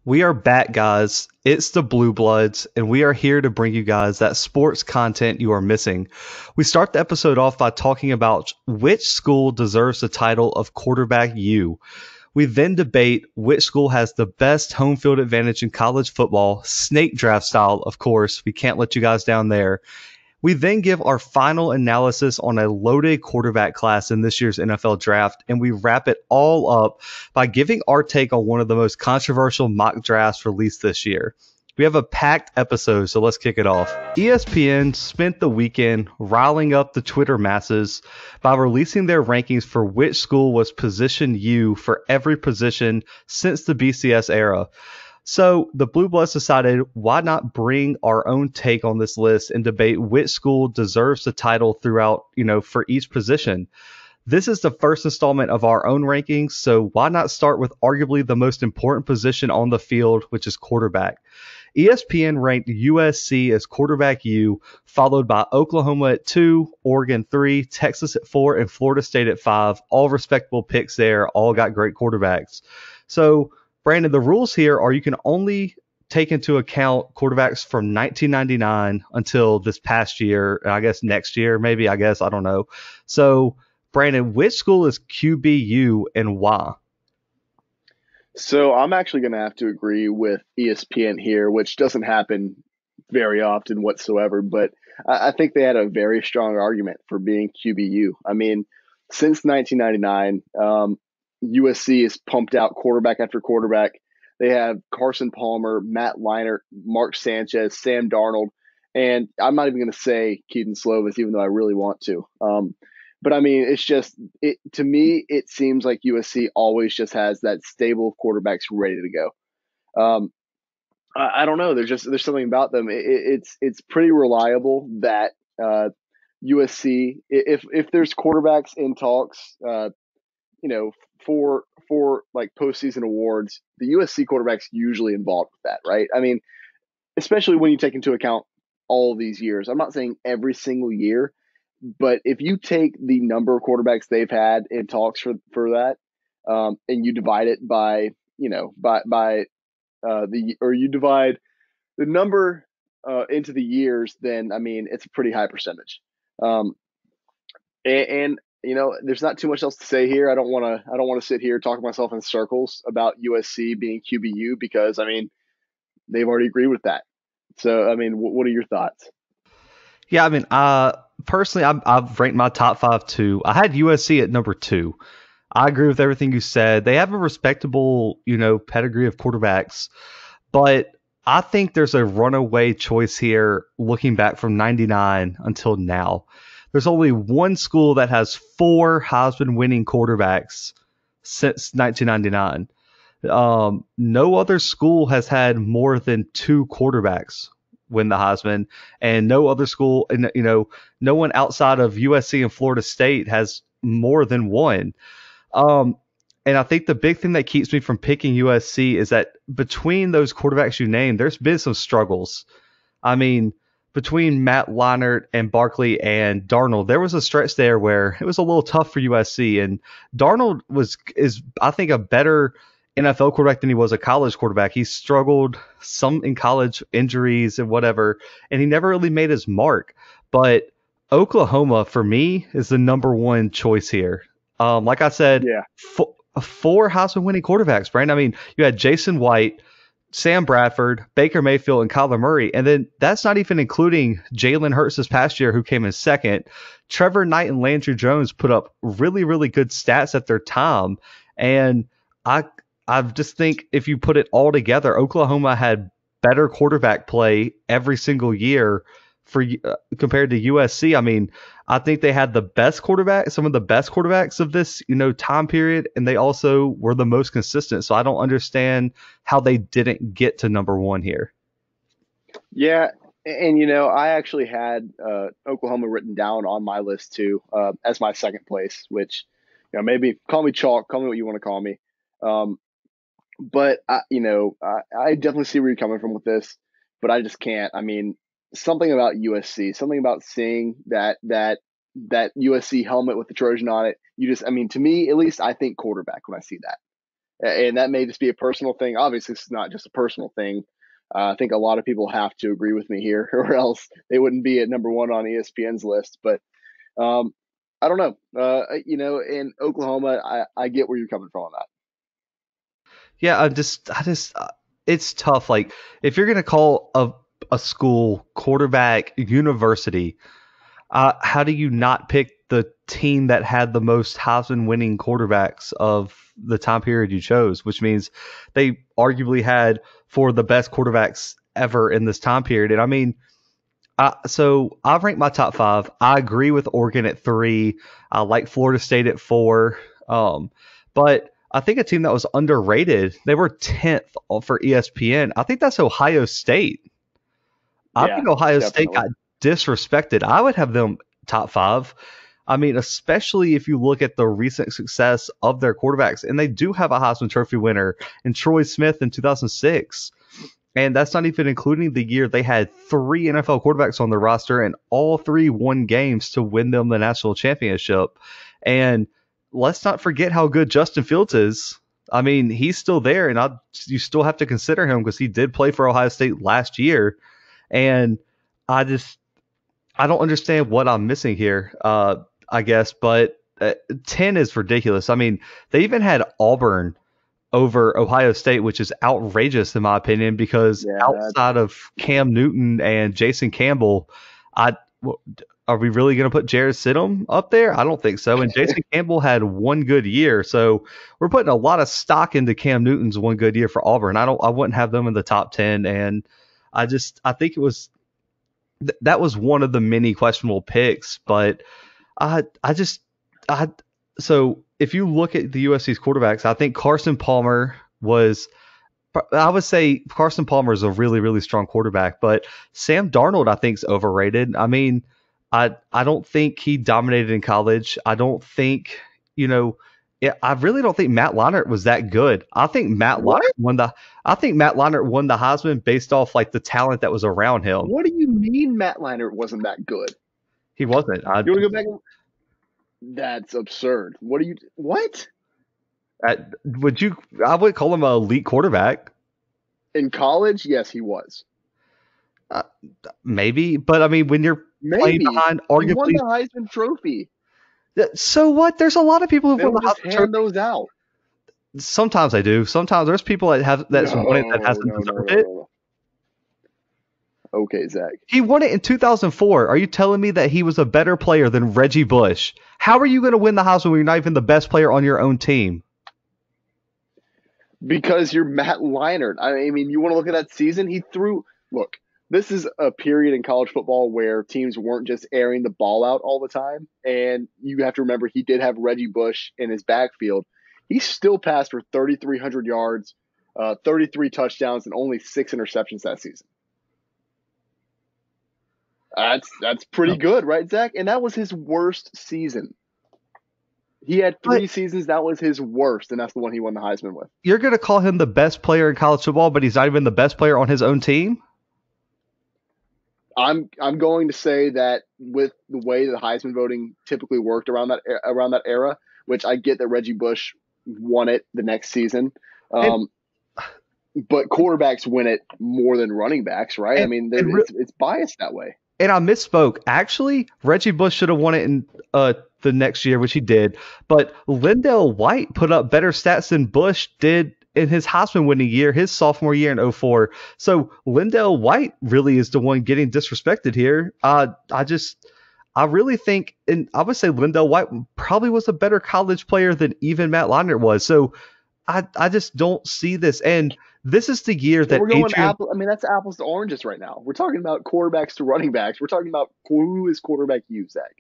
We are back, guys. It's the Blue Bloods, and we are here to bring you guys that sports content you are missing. We start the episode off by talking about which school deserves the title of Quarterback U. We then debate which school has the best home field advantage in college football, snake draft style, of course. We can't let you guys down there. We then give our final analysis on a loaded quarterback class in this year's NFL draft, and we wrap it all up by giving our take on one of the most controversial mock drafts released this year. We have a packed episode, so let's kick it off. ESPN spent the weekend riling up the Twitter masses by releasing their rankings for which school was position U for every position since the BCS era. So the Blue Bloods decided, why not bring our own take on this list and debate which school deserves the title throughout, for each position. This is the first installment of our own rankings, so why not start with arguably the most important position on the field, which is quarterback. ESPN ranked USC as quarterback U, followed by Oklahoma at 2, Oregon 3, Texas at 4, and Florida State at 5. All respectable picks there, all got great quarterbacks. So Brandon, the rules here are you can only take into account quarterbacks from 1999 until this past year, and I guess next year, maybe, I don't know. So, Brandon, which school is QBU and why? So I'm actually going to have to agree with ESPN here, which doesn't happen very often whatsoever, but I think they had a very strong argument for being QBU. I mean, since 1999, USC has pumped out quarterback after quarterback. They have Carson Palmer, Matt Leinart, Mark Sanchez, Sam Darnold, and I'm not even going to say Keaton Slovis, even though I really want to. But I mean, it's just to me, it seems like USC always just has that stable of quarterbacks ready to go. I don't know. There's something about them. It's pretty reliable that USC, if there's quarterbacks in talks, for like postseason awards, the USC quarterback's usually involved with that, right? I mean, especially when you take into account all these years. I'm not saying every single year, but if you take the number of quarterbacks they've had in talks for that, and you divide it by you divide the number into the years, then I mean it's a pretty high percentage. Um, and there's not too much else to say here. I don't want to sit here talking myself in circles about USC being QBU because I mean they've already agreed with that. So I mean, what are your thoughts? Yeah, I mean, personally, I've ranked my top five too. I had USC at number 2. I agree with everything you said. They have a respectable, pedigree of quarterbacks, but I think there's a runaway choice here looking back from 99 until now. There's only one school that has 4 Heisman winning quarterbacks since 1999. No other school has had more than 2 quarterbacks win the Heisman, and no other school, and no one outside of USC and Florida State has more than one. Um, and I think the big thing that keeps me from picking USC is that between those quarterbacks you named, there's been some struggles. I mean, between Matt Leinart and Barkley and Darnold, there was a stretch there where it was a little tough for USC, and Darnold is I think a better NFL quarterback than he was a college quarterback. He struggled some in college, injuries and whatever, and he never really made his mark. But Oklahoma, for me, is the number one choice here. Like I said, Yeah. 4 Heisman winning quarterbacks, Brandon. I mean, you had Jason White, Sam Bradford, Baker Mayfield, and Kyler Murray. And then that's not even including Jalen Hurts this past year, who came in second. Trevor Knight and Landry Jones put up really, really good stats at their time. And I just think if you put it all together, Oklahoma had better quarterback play every single year for compared to USC. I mean, I think they had the best quarterback, some of the best quarterbacks of this, time period, and they also were the most consistent. So I don't understand how they didn't get to number 1 here. Yeah, and I actually had Oklahoma written down on my list too, as my second place. Which, maybe call me chalk, call me what you want to call me. But I definitely see where you're coming from with this, but I just can't. I mean, something about USC, something about seeing that USC helmet with the Trojan on it. I mean, to me at least, I think quarterback when I see that. And that may just be a personal thing. Obviously, it's not just a personal thing. I think a lot of people have to agree with me here, or else they wouldn't be at number one on ESPN's list. But um, I don't know. In Oklahoma, I get where you're coming from on that. Yeah, it's tough. Like, if you're gonna call a school quarterback university, how do you not pick the team that had the most Heisman winning quarterbacks of the time period you chose? Which means they arguably had four of the best quarterbacks ever in this time period. And I mean, so I've ranked my top five. I agree with Oregon at 3. I like Florida State at 4. But I think a team that was underrated, they were 10th for ESPN. I think that's Ohio State. I Yeah, think Ohio State definitely. got disrespected. I would have them top 5. I mean, especially if you look at the recent success of their quarterbacks, and they do have a Heisman Trophy winner in Troy Smith in 2006. And that's not even including the year they had 3 NFL quarterbacks on their roster, and all 3 won games to win them the national championship. And let's not forget how good Justin Fields is. I mean, he's still there, and you still have to consider him because he did play for Ohio State last year. And I don't understand what I'm missing here. I guess, but 10 is ridiculous. I mean, they even had Auburn over Ohio State, which is outrageous in my opinion, because Yeah, outside of Cam Newton and Jason Campbell, I are we really going to put Jared Stidham up there? I don't think so. And Jason Campbell had one good year, so we're putting a lot of stock into Cam Newton's one good year for Auburn. I wouldn't have them in the top 10, and I think it was that was one of the many questionable picks, but I I just I so if you look at the USC's quarterbacks, I think Carson Palmer was. I would say Carson Palmer is a really, really strong quarterback, but Sam Darnold I think is overrated. I mean, I don't think he dominated in college. I don't think I really don't think Matt Leinart was that good. what? I think Matt Leinart won the Heisman based off like the talent that was around him. What do you mean Matt Leinart wasn't that good? He wasn't. You want to go back? That's absurd. What? I would call him an elite quarterback. In college, yes, he was. Uh, Maybe, but I mean, when you're playing Maybe. behind He won arguably, the Heisman Trophy. so what? There's a lot of people who They won the don't just Heisman Trophy. hand those out. Sometimes I do. Sometimes there's people that's won it that hasn't deserved it. No. Okay, Zach. He won it in 2004. Are you telling me that he was a better player than Reggie Bush? How are you going to win the Heisman when you're not even the best player on your own team? Because you're Matt Leinart. I mean, you want to look at that season? Look, this is a period in college football where teams weren't just airing the ball out all the time. And you have to remember he did have Reggie Bush in his backfield. He still passed for 3,300 yards, 33 touchdowns, and only 6 interceptions that season. That's pretty good, right, Zach? And that was his worst season. He had 3 seasons. That was his worst, and that's the one he won the Heisman with. You're going to call him the best player in college football, but he's not even the best player on his own team? I'm going to say that with the way the Heisman voting typically worked around that era, which I get that Reggie Bush won it the next season, but quarterbacks win it more than running backs, right? I mean, it's biased that way. And I misspoke. Actually, Reggie Bush should have won it in the next year, which he did. But Lindell White put up better stats than Bush did in his Heisman winning year, his sophomore year in 2004. So Lindell White really is the one getting disrespected here. I really think, and I would say Lindell White probably was a better college player than even Matt Leinart was. So I just don't see this. And this is the year that we're going that's apples to oranges right now. We're talking about quarterbacks to running backs. We're talking about who is quarterback you, Zach.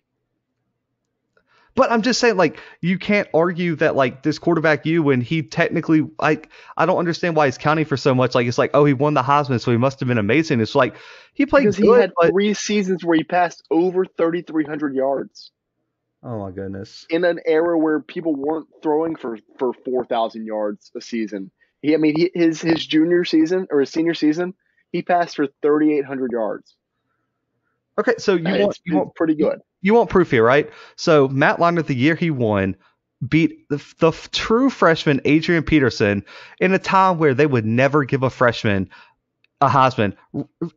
But I'm just saying, like, you can't argue that, like, this quarterback you, when he technically, like, I don't understand why he's counting for so much. Like, it's like, oh, he won the Heisman, so he must have been amazing. It's like, he played because good, he had 3 seasons where he passed over 3,300 yards. Oh, my goodness. In an era where people weren't throwing for 4,000 yards a season. His junior season or his senior season, he passed for 3,800 yards. Okay, so you want pretty good. You want proof here, right? So Matt Leinart, the year he won, beat the true freshman Adrian Peterson in a time where they would never give a freshman a Heisman.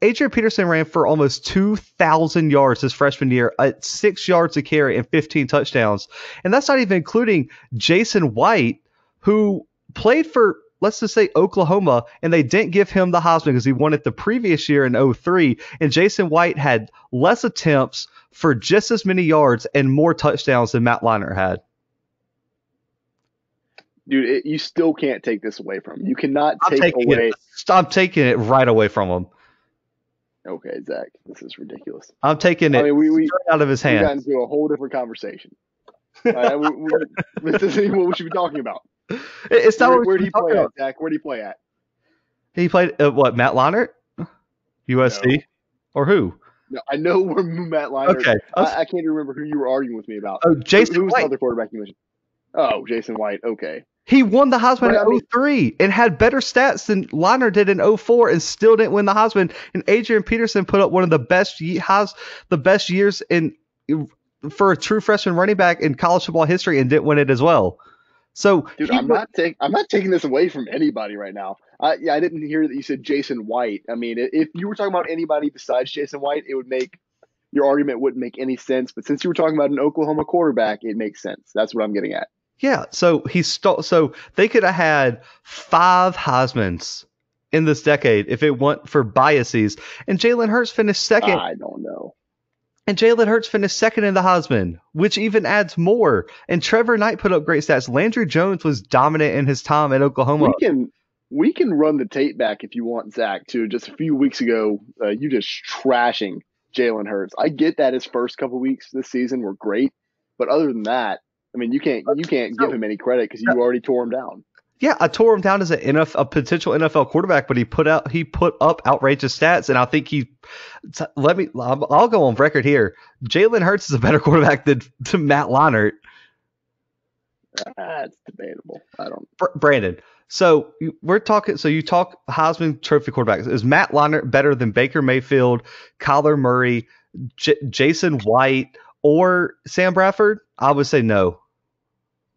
Adrian Peterson ran for almost 2,000 yards his freshman year at 6 yards a carry and 15 touchdowns. And that's not even including Jason White, who played for, let's just say, Oklahoma, and they didn't give him the Heisman because he won it the previous year in 2003. And Jason White had less attempts for just as many yards and more touchdowns than Matt Leinart had. Dude, you still can't take this away from him. You cannot take away. I'm taking it right away from him. Okay, Zach, this is ridiculous. I'm taking it straight out of his hand. We got into a whole different conversation. This isn't even what we should be talking about. It's not where did he play at, Zach? Where did he play at? He played what? Matt Leinart, USC, no. Or who? No, I know where Matt Leinart. Okay, I can't remember who you were arguing with me about. Oh, Jason who was White. the other quarterback you mentioned? Oh, Jason White. Okay. He won the Heisman in 2003 and had better stats than Leinart did in 2004 and still didn't win the Heisman. And Adrian Peterson put up one of the best years for a true freshman running back in college football history and didn't win it as well. So, dude, I'm not taking this away from anybody right now. I didn't hear that you said Jason White. I mean, if you were talking about anybody besides Jason White, your argument wouldn't make any sense. But since you were talking about an Oklahoma quarterback, it makes sense. That's what I'm getting at. Yeah, so so they could have had 5 Heismans in this decade if it weren't for biases. And Jalen Hurts finished second. I don't know. And Jalen Hurts finished second in the Heisman, which even adds more. And Trevor Knight put up great stats. Landry Jones was dominant in his time at Oklahoma. We can run the tape back if you want, Zach, to just a few weeks ago. You just trashing Jalen Hurts. I get that his first couple weeks this season were great, but other than that, I mean, you can't give him any credit because you already tore him down. Yeah, I tore him down as a potential NFL quarterback, but he put up outrageous stats, and I think I'll go on record here. Jalen Hurts is a better quarterback than Matt Leinart. That's debatable. I don't. Brandon. So we're talking. So you talk Heisman Trophy quarterbacks. Is Matt Leinart better than Baker Mayfield, Kyler Murray, Jason White, or Sam Bradford? I would say no.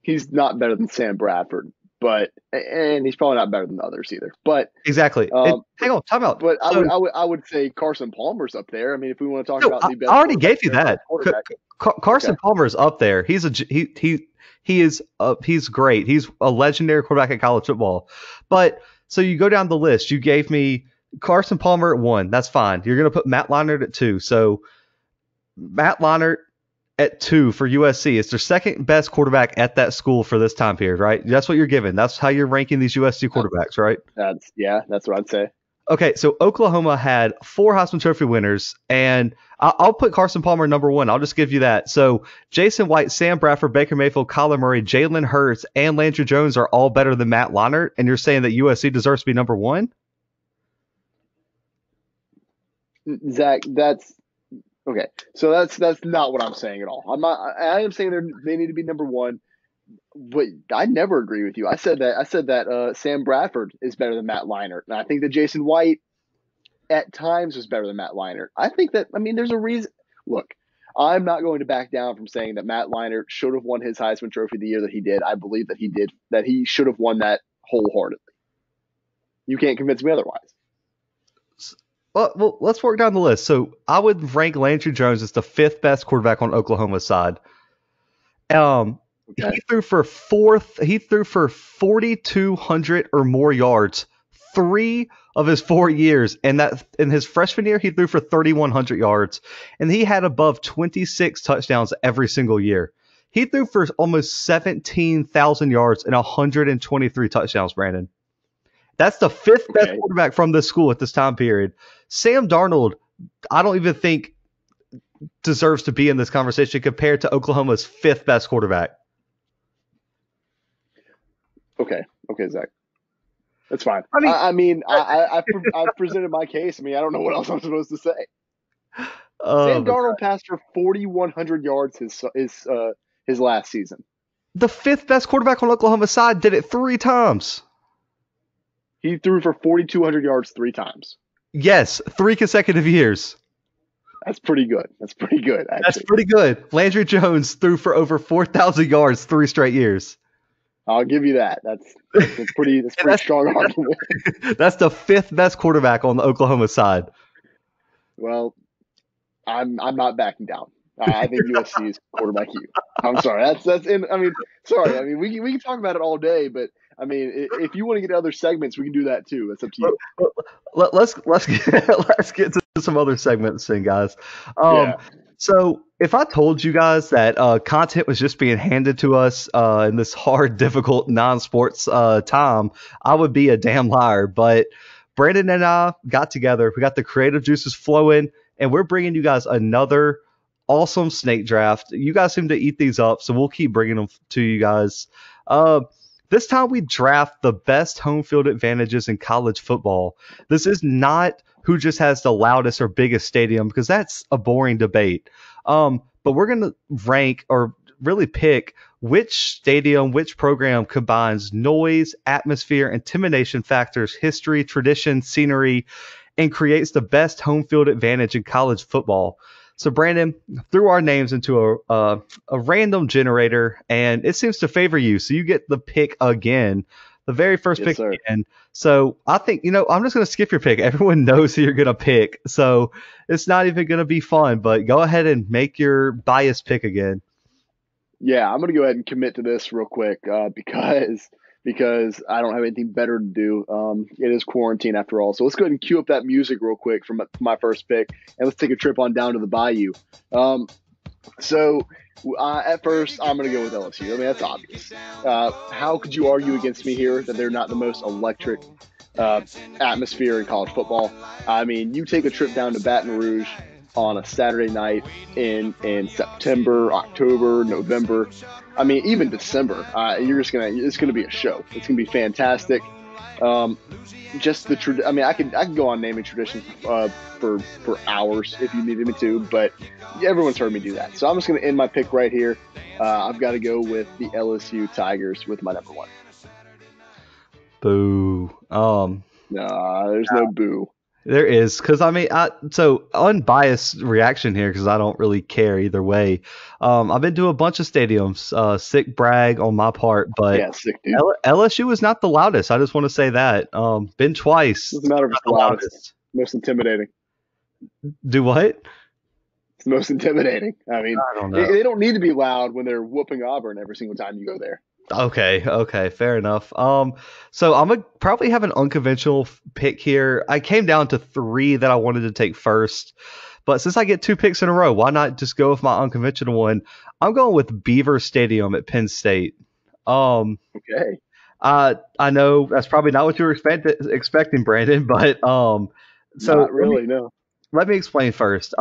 He's not better than Sam Bradford, and he's probably not better than the others either. But exactly. Hang on, time out. But I would say Carson Palmer's up there. I mean, if we want to talk about the best, I already gave you that. Carson Palmer's up there. He's great. He's a legendary quarterback in college football. But so you go down the list. You gave me Carson Palmer at 1. That's fine. You're going to put Matt Leinart at 2. So Matt Leinart at 2 for USC. It's their second best quarterback at that school for this time period, right? That's what you're giving. That's how you're ranking these USC quarterbacks, right? That's what I'd say. Okay, so Oklahoma had 4 Heisman Trophy winners, and I'll put Carson Palmer number 1. I'll just give you that. So Jason White, Sam Bradford, Baker Mayfield, Kyler Murray, Jalen Hurts, and Landry Jones are all better than Matt Leinart, and you're saying that USC deserves to be number 1? Zach, that's okay. So that's not what I'm saying at all. I am saying they need to be number 1. But I never agree with you. I said that Sam Bradford is better than Matt Leinart, and I think that Jason White at times was better than Matt Leinart. I think that there's a reason. Look, I'm not going to back down from saying that Matt Leinart should have won his Heisman Trophy the year that he did. I believe that he did. That he should have won that wholeheartedly. You can't convince me otherwise. Well, let's work down the list. So I would rank Landry Jones as the 5th best quarterback on Oklahoma's side. Okay. He threw for 4,200 or more yards 3 of his 4 years, and that in his freshman year he threw for 3,100 yards, and he had above 26 touchdowns every single year. He threw for almost 17,000 yards and 123 touchdowns. Brandon, that's the 5th best quarterback from this school at this time period. Sam Darnold, I don't even think deserves to be in this conversation compared to Oklahoma's 5th best quarterback. Okay, Zach, that's fine. I've presented my case. I don't know what else I'm supposed to say. Sam Darnold passed for 4,100 yards his last season. The 5th best quarterback on Oklahoma's side did it 3 times. He threw for 4,200 yards 3 times. Yes, 3 consecutive years. That's pretty good. That's pretty good, That's actually. pretty good. Landry Jones threw for over 4,000 yards 3 straight years. I'll give you that. That's a pretty strong argument. That's the 5th best quarterback on the Oklahoma side. Well, I'm not backing down. I think USC is quarterback you. I'm sorry. That's in. I mean, sorry. I mean, we can talk about it all day, but I mean, if you want to get other segments, we can do that too. It's up to you. Let's get to some other segments, then, guys. Yeah. So if I told you guys that content was just being handed to us in this hard, difficult non-sports time, I would be a damn liar. But Brandon and I got together. We got the creative juices flowing, and we're bringing you guys another awesome snake draft. You guys seem to eat these up, so we'll keep bringing them to you guys. This time we draft the best home field advantages in college football. This is not who just has the loudest or biggest stadium, because that's a boring debate. But we're going to rank, or really pick, which stadium, which program combines noise, atmosphere, intimidation factors, history, tradition, scenery, and creates the best home field advantage in college football. So Brandon threw our names into a random generator, and it seems to favor you. So you get the pick again, the very first pick again. So I think, I'm just going to skip your pick. Everyone knows who you're going to pick, so it's not even going to be fun. But go ahead and make your biased pick again. Yeah, I'm going to go ahead and commit to this real quick because I don't have anything better to do. It is quarantine after all. So let's go ahead and cue up that music real quick from my first pick, and let's take a trip on down to the Bayou. At first, I'm going to go with LSU. I mean, that's obvious. How could you argue against me here that they're not the most electric atmosphere in college football? I mean, you take a trip down to Baton Rouge on a Saturday night in September, October, November. I mean, even December. It's gonna be a show. It's gonna be fantastic. Just I mean, I can go on naming traditions for hours if you needed me to, but everyone's heard me do that. So I'm just gonna end my pick right here. I've got to go with the LSU Tigers with my number one. Boo. Nah, there's no boo. There is, because I mean, so unbiased reaction here, because I don't really care either way. I've been to a bunch of stadiums, sick brag on my part, but yeah, sick, dude. LSU is not the loudest. I just want to say that. Been twice. Doesn't matter if it's the loudest. Most intimidating. Do what? It's most intimidating. I mean, I don't know. They don't need to be loud when they're whooping Auburn every single time you go there. Okay, fair enough. So I'm gonna probably have an unconventional pick here. I came down to 3 that I wanted to take first, but since I get 2 picks in a row, why not just go with my unconventional one? I'm going with Beaver Stadium at Penn State. Okay. I know that's probably not what you were expecting, Brandon, but so not really, no. Let me explain first.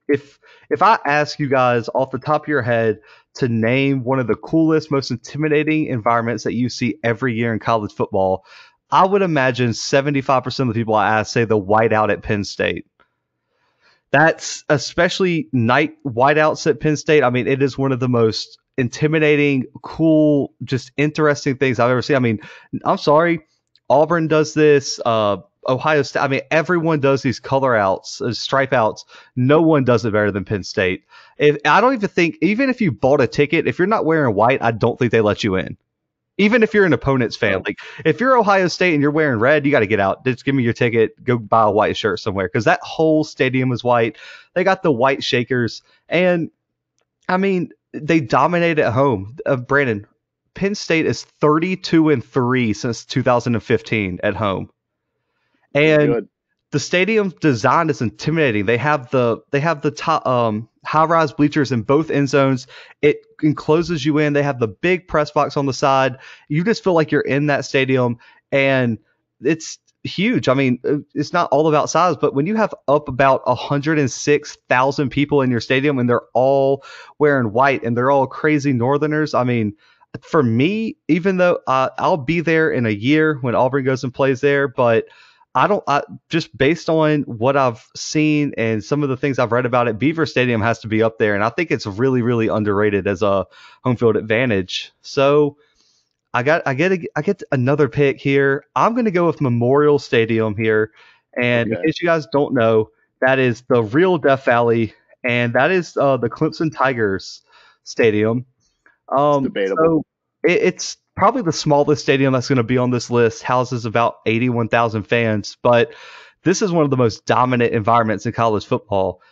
If I ask you guys off the top of your head to name one of the coolest, most intimidating environments that you see every year in college football, I would imagine 75% of the people I ask say the whiteout at Penn State. That's especially night whiteouts at Penn State. I mean, it is one of the most intimidating, cool, just interesting things I've ever seen. I mean, I'm sorry, Auburn does this. Ohio State. I mean, everyone does these color outs, stripe outs. No one does it better than Penn State. I don't even think, even if you bought a ticket, if you're not wearing white, I don't think they let you in. Even if you're an opponent's fan, like if you're Ohio State and you're wearing red, you got to get out. Just give me your ticket. Go buy a white shirt somewhere, because that whole stadium is white. They got the white shakers, and I mean, they dominate at home. Brandon, Penn State is 32-3 since 2015 at home. And the stadium's design is intimidating. They have the top high-rise bleachers in both end zones. It encloses you in. They have the big press box on the side. You just feel like you're in that stadium, and it's huge. I mean, it's not all about size, but when you have up about 106,000 people in your stadium and they're all wearing white and they're all crazy Northerners, I mean, for me, even though I'll be there in a year when Auburn goes and plays there, but just based on what I've seen and some of the things I've read about it, Beaver Stadium has to be up there. And I think it's really, really underrated as a home field advantage. So I get another pick here. I'm going to go with Memorial Stadium here. And in case you guys don't know, That is the real Death Valley, and that is the Clemson Tigers Stadium. It's debatable. So it's probably the smallest stadium that's going to be on this list. Houses about 81,000 fans, but this is one of the most dominant environments in college football.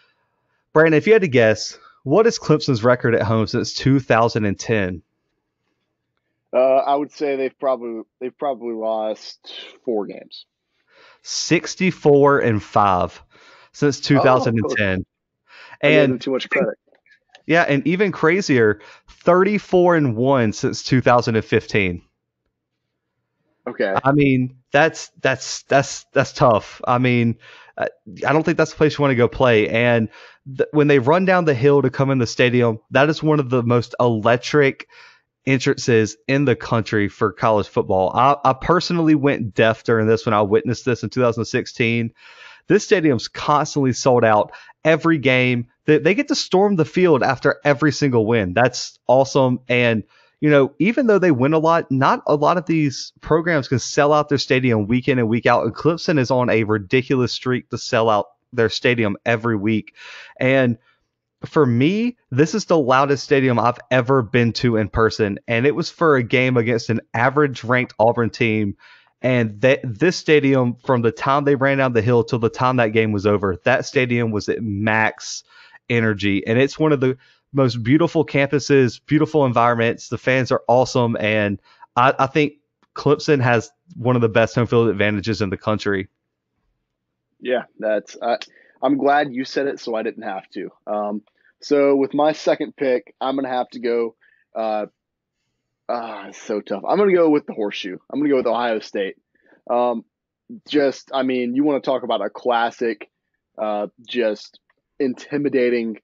Brandon, if you had to guess, what is Clemson's record at home since 2010? I would say they've probably lost 4 games. 64-5 since Oh, 2010. I gave them And too much credit. yeah, and even crazier, 34-1 since 2015. Okay. I mean, that's tough. I mean, I don't think that's the place you want to go play. And when they run down the hill to come in the stadium, that is one of the most electric entrances in the country for college football. I personally went deaf during this when I witnessed this in 2016. This stadium's constantly sold out every game. They get to storm the field after every single win. That's awesome. And, even though they win a lot, not a lot of these programs can sell out their stadium week in and week out. And Clemson is on a ridiculous streak to sell out their stadium every week. And for me, this is the loudest stadium I've ever been to in person, and it was for a game against an average-ranked Auburn team. And this stadium, from the time they ran down the hill till the time that game was over, that stadium was at max energy, and it's one of the most beautiful campuses, beautiful environments. The fans are awesome, and I think Clemson has one of the best home field advantages in the country. Yeah, I'm glad you said it, so I didn't have to. So with my second pick, I'm gonna have to go. It's so tough. I'm gonna go with the Horseshoe. I'm gonna go with Ohio State. Um, I mean, you want to talk about a classic, just intimidating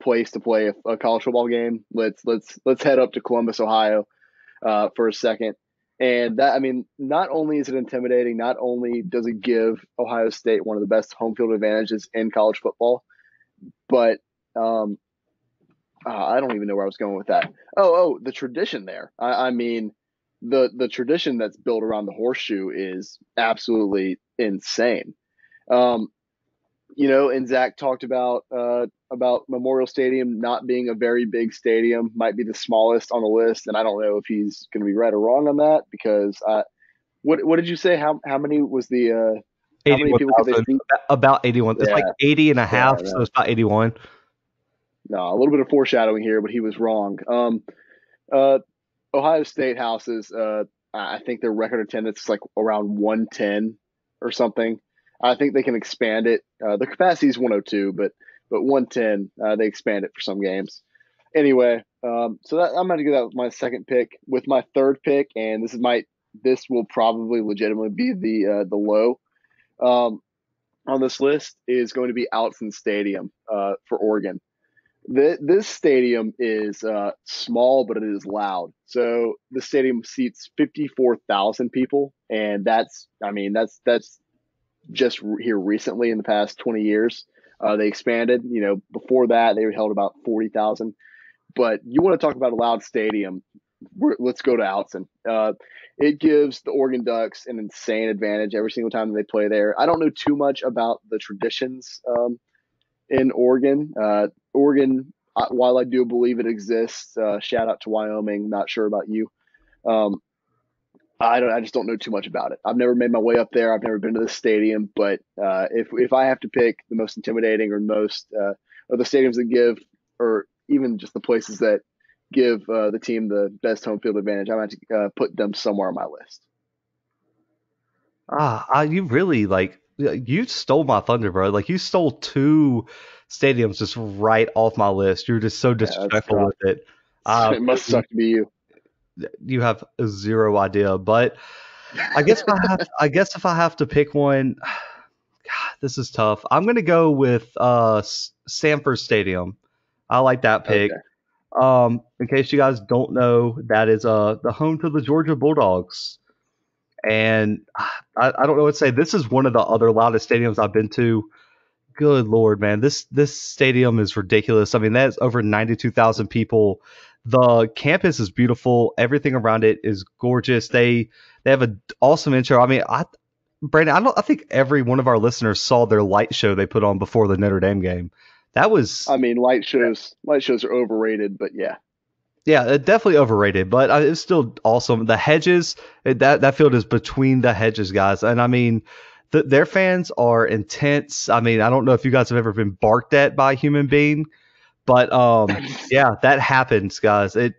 place to play a college football game. Let's head up to Columbus, Ohio, for a second. And that, I mean, not only is it intimidating, not only does it give Ohio State one of the best home field advantages in college football, but I don't even know where I was going with that. The tradition there. I mean, the tradition that's built around the Horseshoe is absolutely insane. Um, and Zach talked about Memorial Stadium not being a very big stadium, might be the smallest on the list, and I don't know if he's going to be right or wrong on that because what did you say? How many was the how many people could they 81,000, seat? about 81. It's like Yeah, 80 and a half, yeah, so it's about 81. no, a little bit of foreshadowing here, but he was wrong. Uh, Ohio State houses, I think their record attendance is like around 110 or something. I think they can expand it. The capacity is 102, but 110, they expand it for some games. Anyway, I'm going to go that with my second pick. With my third pick, and this will probably legitimately be the low on this list, is going to be Autzen Stadium for Oregon. This stadium is small, but it is loud. So the stadium seats 54,000 people, and that's just here recently in the past 20 years. They expanded. Before that they held about 40,000. But you want to talk about a loud stadium? Let's go to Autzen. It gives the Oregon Ducks an insane advantage every single time that they play there. I don't know too much about the traditions in Oregon. Oregon, while I do believe it exists, shout out to Wyoming. Not sure about you. I just don't know too much about it. I've never made my way up there. I've never been to the stadium. But if I have to pick the most intimidating or most or the stadiums that give, or even just the places that give the team the best home field advantage, I'm going to put them somewhere on my list. You really you stole my thunder, bro. Like you stole two stadiums just right off my list. You're just so disrespectful with it. It must suck to be you. You have zero idea, but I guess if I have to pick one, God, this is tough. I'm gonna go with Sanford Stadium. I like that pick. Okay. In case you guys don't know, that is the home to the Georgia Bulldogs. And I don't know what to say. This is one of the other loudest stadiums I've been to. Good Lord, man. This stadium is ridiculous. I mean, that's over 92,000 people. The campus is beautiful. Everything around it is gorgeous. They have an awesome intro. I mean, Brandon, I think every one of our listeners saw their light show they put on before the Notre Dame game. That was I mean, light shows are overrated, but yeah. Yeah, definitely overrated, but it's still awesome. The hedges, that field is between the hedges, guys, and I mean, their fans are intense. I mean, I don't know if you guys have ever been barked at by a human being, but yeah, that happens, guys. It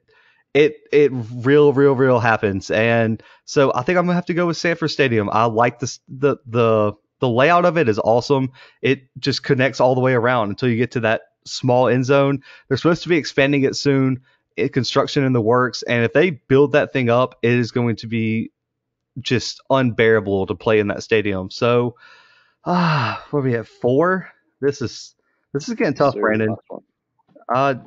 real happens, and so I think I'm gonna have to go with Sanford Stadium. I like this the layout of it is awesome. It just connects all the way around until you get to that small end zone. They're supposed to be expanding it soon. Construction in the works, and if they build that thing up, it is going to be just unbearable to play in that stadium. So, what are we at 4? This is getting tough, So Brandon.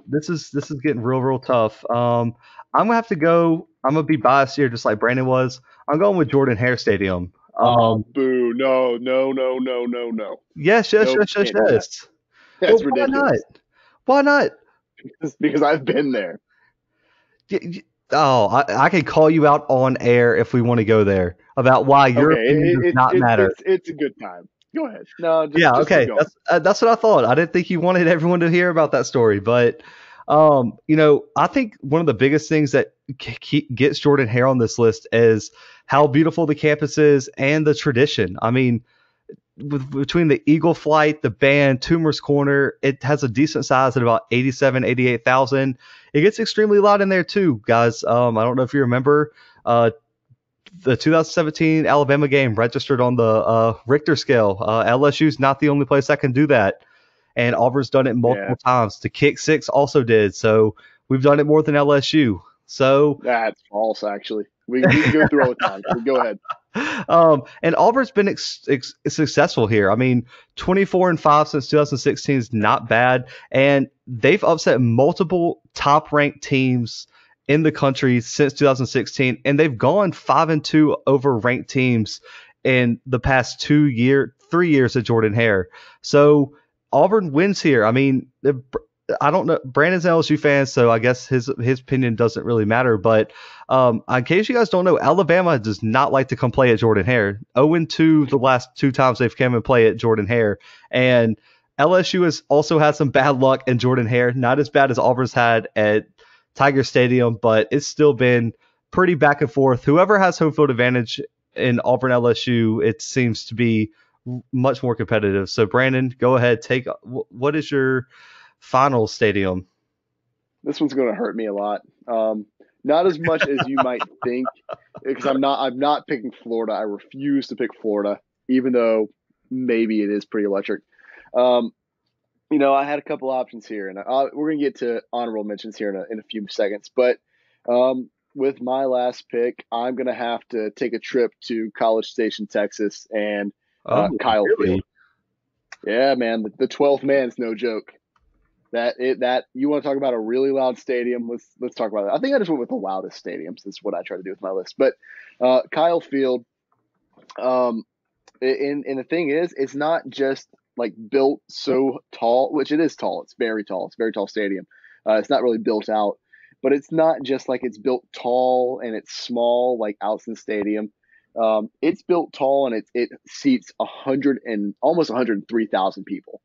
This is getting real tough. I'm gonna have to go. I'm gonna be biased here, just like Brandon was. I'm going with Jordan Hare Stadium. boo! No, no, no, no, no, no. Yes. Nope, can't do that. Yes. That's Well, why not? ridiculous. Why not? Because I've been there. Oh, I can call you out on air if we want to go there about why your Okay, opinion does not matter. it's a good time. Go ahead. No, just, Yeah, just okay. keep going. That's what I thought. I didn't think you wanted everyone to hear about that story, but I think one of the biggest things that gets Jordan Hare on this list is how beautiful the campus is and the tradition. I mean, between the Eagle Flight, the band, Toomer's Corner, it has a decent size at about 88,000. It gets extremely loud in there too, guys. I don't know if you remember, the 2017 Alabama game registered on the Richter scale. LSU's not the only place that can do that, and Auburn's done it multiple times. The Kick Six also did, so we've done it more than LSU. So that's false, actually. We can go through all the time. So go ahead. And Auburn's been successful here. I mean, 24-5 since 2016 is not bad, and they've upset multiple top-ranked teams in the country since 2016, and they've gone 5-2 over ranked teams in the past 3 years of Jordan Hare. So Auburn wins here. I mean, I don't know. Brandon's an LSU fan, so I guess his opinion doesn't really matter. But in case you guys don't know, Alabama does not like to come play at Jordan Hare. 0-2 the last 2 times they've come and play at Jordan Hare. And LSU has also had some bad luck in Jordan Hare. Not as bad as Auburn's had at Tiger Stadium, but it's still been pretty back and forth. Whoever has home field advantage in Auburn LSU, it seems to be much more competitive. So Brandon, go ahead. What is your final stadium? This one's going to hurt me a lot. Not as much as you might think, because I'm not picking Florida. I refuse to pick Florida, even though maybe it is pretty electric. I had a couple options here, and we're going to get to honorable mentions here in a few seconds. But with my last pick, I'm going to have to take a trip to College Station, Texas, and Kyle Field. Yeah, man, the 12th man's no joke. That you want to talk about a really loud stadium? Let's talk about that. I think I just went with the loudest stadiums. Is what I try to do with my list. But Kyle Field, and the thing is, it's not just like built so tall, which it is tall. It's very tall. It's a very tall stadium. It's not really built out, but it's not just like it's built tall and it's small like Outson Stadium. It's built tall and it seats almost 103,000 people.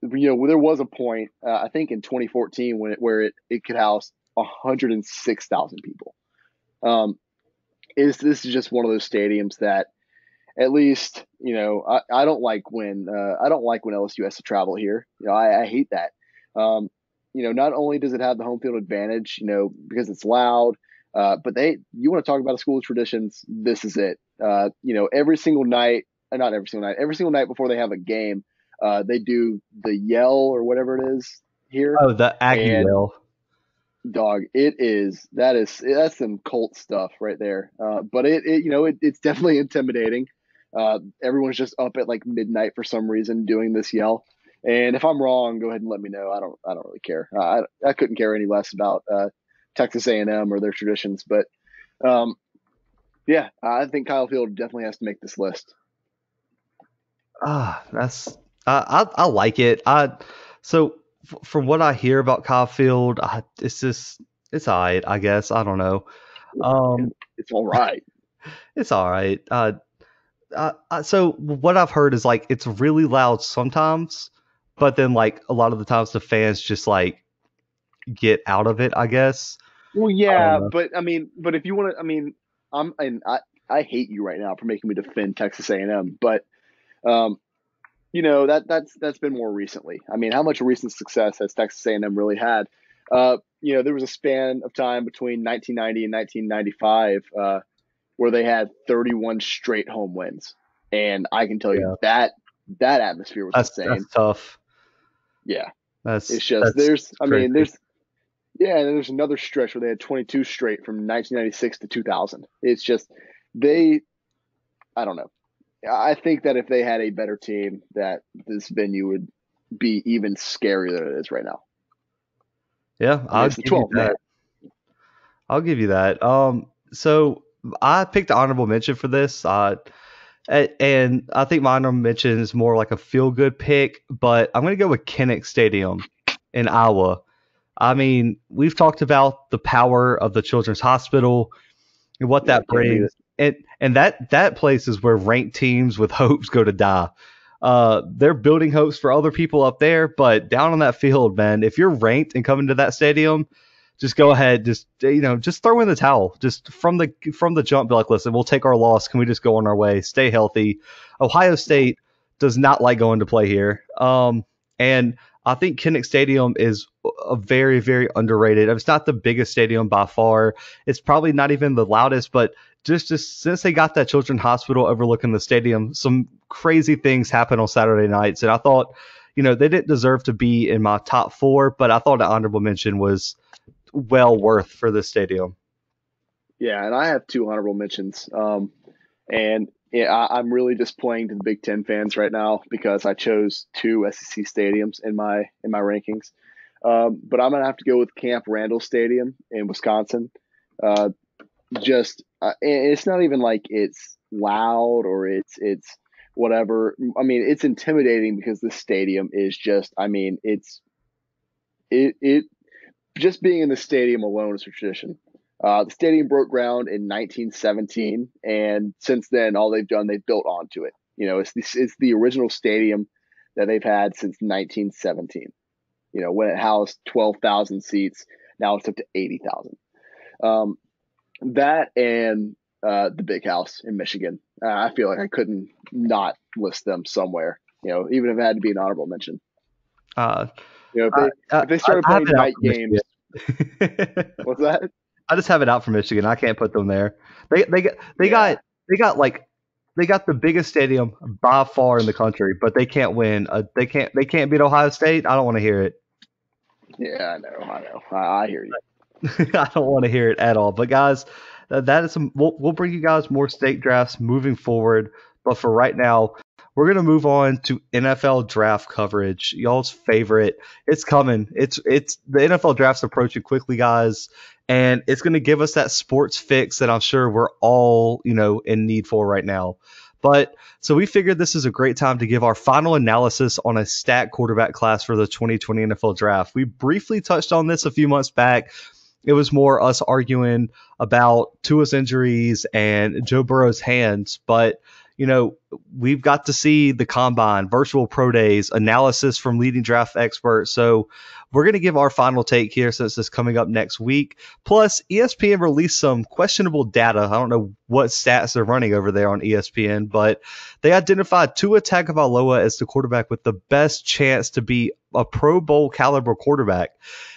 There was a point, I think in 2014 where it could house 106,000 people. This is just one of those stadiums that, at least, I don't like when LSU has to travel here. I hate that. Not only does it have the home field advantage, because it's loud, but you want to talk about a school of traditions, this is it. Every single night before they have a game, they do the yell or whatever it is here. Oh, the Aggie yell. Dog, that's some cult stuff right there. But it's definitely intimidating. Everyone's just up at like midnight for some reason doing this yell. And if I'm wrong, go ahead and let me know. I don't really care. I couldn't care any less about Texas A&M or their traditions. But I think Kyle Field definitely has to make this list. That's I like it. So from what I hear about Kyle Field, it's all right, I guess. I don't know. It's all right. It's all right. So what I've heard is like it's really loud sometimes, but then like a lot of the times the fans just like get out of it. I guess Well, I don't yeah, know. but I mean, but if you want to, I mean, I hate you right now for making me defend Texas A&M, but um, that's been more recently. I mean, how much recent success has Texas A&M really had? There was a span of time between 1990 and 1995 where they had 31 straight home wins, and I can tell you Yeah, that atmosphere was that's insane. tough. Yeah, it's That's just that's there's, I mean, crazy. there's yeah, and then there's another stretch where they had 22 straight from 1996 to 2000. It's just they, I don't know. I think that if they had a better team, that this venue would be even scarier than it is right now. Yeah, I mean, I'll it's the give you 12th man. that. I'll give you that. So I picked the honorable mention for this. And I think my honorable mention is more like a feel good pick, but I'm going to go with Kinnick Stadium in Iowa. I mean, we've talked about the power of the Children's Hospital and what Yeah, that can't beat brings. it. And that place is where ranked teams with hopes go to die. They're building hopes for other people up there, but down on that field, man, if you're ranked and coming to that stadium, just go ahead, just throw in the towel, just from the jump. Be like, listen, we'll take our loss. Can we just go on our way? Stay healthy. Ohio State does not like going to play here, and I think Kinnick Stadium is a very, very underrated. It's not the biggest stadium by far. It's probably not even the loudest, but just since they got that children's hospital overlooking the stadium, some crazy things happen on Saturday nights, and I thought, they didn't deserve to be in my top four, but I thought an honorable mention was well worth for this stadium. Yeah, and I have two honorable mentions. And yeah, I'm really just playing to the Big Ten fans right now because I chose two SEC stadiums in my rankings. But I'm gonna have to go with Camp Randall Stadium in Wisconsin. Uh, it's not even like it's loud or it's whatever. I mean, it's intimidating because this stadium is just. I mean, it just being in the stadium alone is a tradition. The stadium broke ground in 1917, and since then, all they've built onto it. It's the original stadium that they've had since 1917. When it housed 12,000 seats, now it's up to 80,000. Um, that and the Big House in Michigan. I feel like I couldn't not list them somewhere. Even if it had to be an honorable mention. Uh, If I, they I, if they started I have playing it out night for games, Michigan. what's that? I just have it out for Michigan. I can't put them there. They Yeah, got they got the biggest stadium by far in the country, but they can't win. They can't beat Ohio State. I don't want to hear it. yeah, I know. I hear you. I don't want to hear it at all. But guys, that is we'll bring you guys more state drafts moving forward. But for right now, we're gonna move on to NFL draft coverage. Y'all's favorite. It's coming. It's the NFL draft's approaching quickly, guys, and it's gonna give us that sports fix that I'm sure we're all in need for right now. But so we figured this is a great time to give our final analysis on a stacked quarterback class for the 2020 NFL draft. We briefly touched on this a few months back. It was more us arguing about Tua's injuries and Joe Burrow's hands, but you know, we've got to see the combine, virtual pro days, analysis from leading draft experts. So we're going to give our final take here since it's coming up next week. Plus, ESPN released some questionable data. I don't know what stats they're running over there on ESPN, but they identified Tua Tagovailoa as the quarterback with the best chance to be a Pro Bowl caliber quarterback.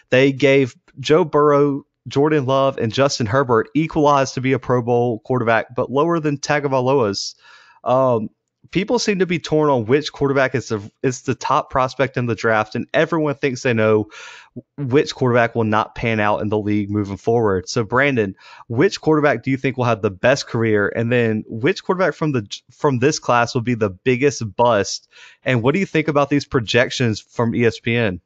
They gave Joe Burrow, Jordan Love, and Justin Herbert equalized to be a Pro Bowl quarterback, but lower than Tagovailoa's. Um, People seem to be torn on which quarterback is the top prospect in the draft, and everyone thinks they know which quarterback will not pan out in the league moving forward. So, Brandon, which quarterback do you think will have the best career, and then which quarterback from this class will be the biggest bust? And what do you think about these projections from ESPN?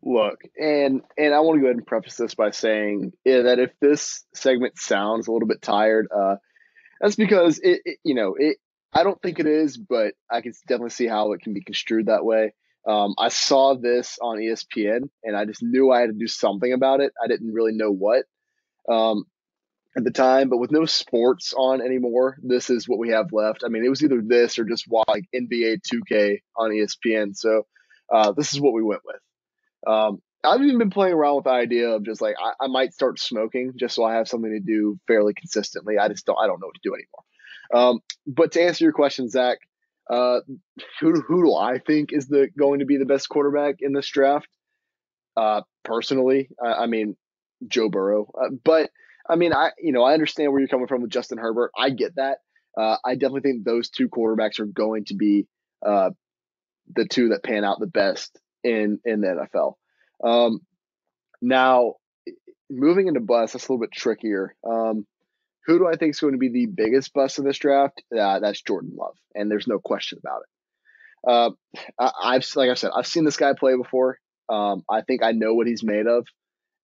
Look, and I want to go ahead and preface this by saying that if this segment sounds a little bit tired, that's because it. I don't think it is, but I can definitely see how it can be construed that way. I saw this on ESPN, and I just knew I had to do something about it. I didn't really know what. Um, at the time, but with no sports on anymore, this is what we have left. I mean, it was either this or just like NBA 2K on ESPN. So this is what we went with. I've even been playing around with the idea of just like I might start smoking just so I have something to do fairly consistently. I don't know what to do anymore. But to answer your question, Zach, uh, who do I think is going to be the best quarterback in this draft? Personally, I mean Joe Burrow, but I mean I understand where you're coming from with Justin Herbert. I get that. I definitely think those two quarterbacks are going to be uh, the two that pan out the best in the NFL. Now, moving into bust, that's a little bit trickier. Who do I think is going to be the biggest bust in this draft? That's Jordan Love, and there's no question about it. Like I said, I've seen this guy play before. I think I know what he's made of,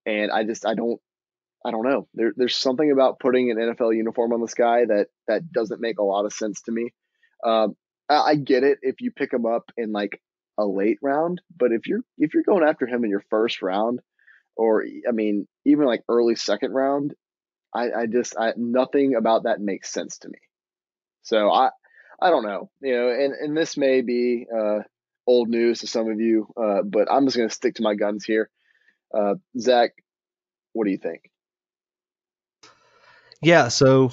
and I don't know. There's something about putting an NFL uniform on this guy that doesn't make a lot of sense to me. I get it if you pick him up in like a late round, but if you're going after him in your first round, or I mean even like early second round, I nothing about that makes sense to me. So I don't know, and this may be old news to some of you, but I'm just going to stick to my guns here. Zach, what do you think? Yeah, so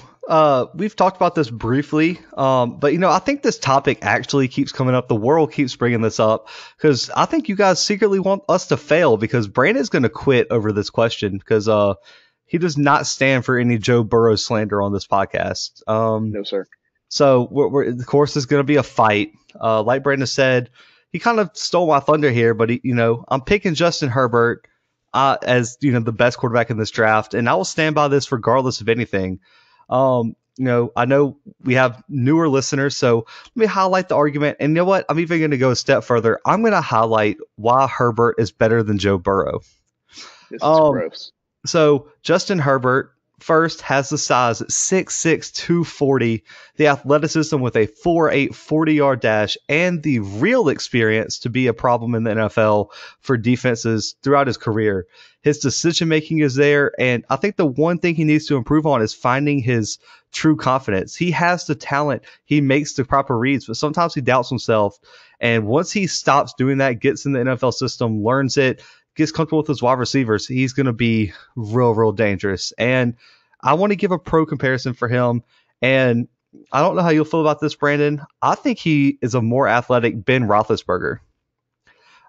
we've talked about this briefly, but I think this topic actually keeps coming up. The world keeps bringing this up because I think you guys secretly want us to fail because Brandon's going to quit over this question because he does not stand for any Joe Burrow slander on this podcast. No, sir. So of course, there's going to be a fight. Like Brandon said, he kind of stole my thunder here, but I'm picking Justin Herbert as the best quarterback in this draft, and I will stand by this regardless of anything. I know we have newer listeners, so let me highlight the argument. And you know what? I'm even going to go a step further. I'm going to highlight why Herbert is better than Joe Burrow. This is Um, gross. so Justin Herbert first has the size at 6'6", 240, the athleticism with a 4'8", 40-yard dash, and the real experience to be a problem in the NFL for defenses throughout his career. His decision making is there, and I think the one thing he needs to improve on is finding his true confidence. He has the talent, he makes the proper reads, but sometimes he doubts himself. And once he stops doing that, gets in the NFL system, learns it, gets comfortable with his wide receivers, he's going to be real dangerous. And I want to give a pro comparison for him. And I don't know how you'll feel about this, Brandon. I think he is a more athletic Ben Roethlisberger.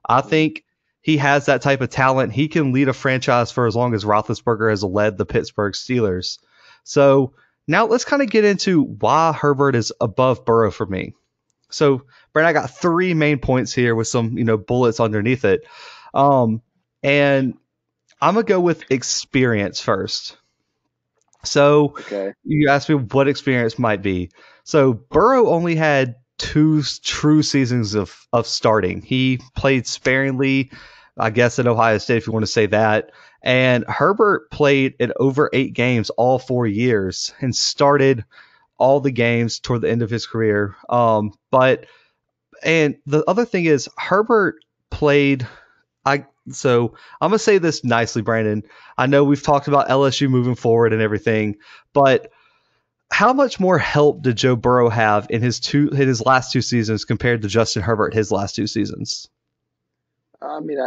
I think he has that type of talent. He can lead a franchise for as long as Roethlisberger has led the Pittsburgh Steelers. So now let's kind of get into why Herbert is above Burrow for me. So, Brandon, I got three main points here with some, bullets underneath it. And I'm going to go with experience first. So Okay. you asked me what experience might be. So Burrow only had two true seasons of starting. He played sparingly, I guess, at Ohio State, if you want to say that. And Herbert played in over 8 games all 4 years and started all the games toward the end of his career. And the other thing is Herbert played so I'm gonna say this nicely, Brandon. I know we've talked about LSU moving forward and everything, but how much more help did Joe Burrow have in his last 2 seasons compared to Justin Herbert his last 2 seasons? I mean,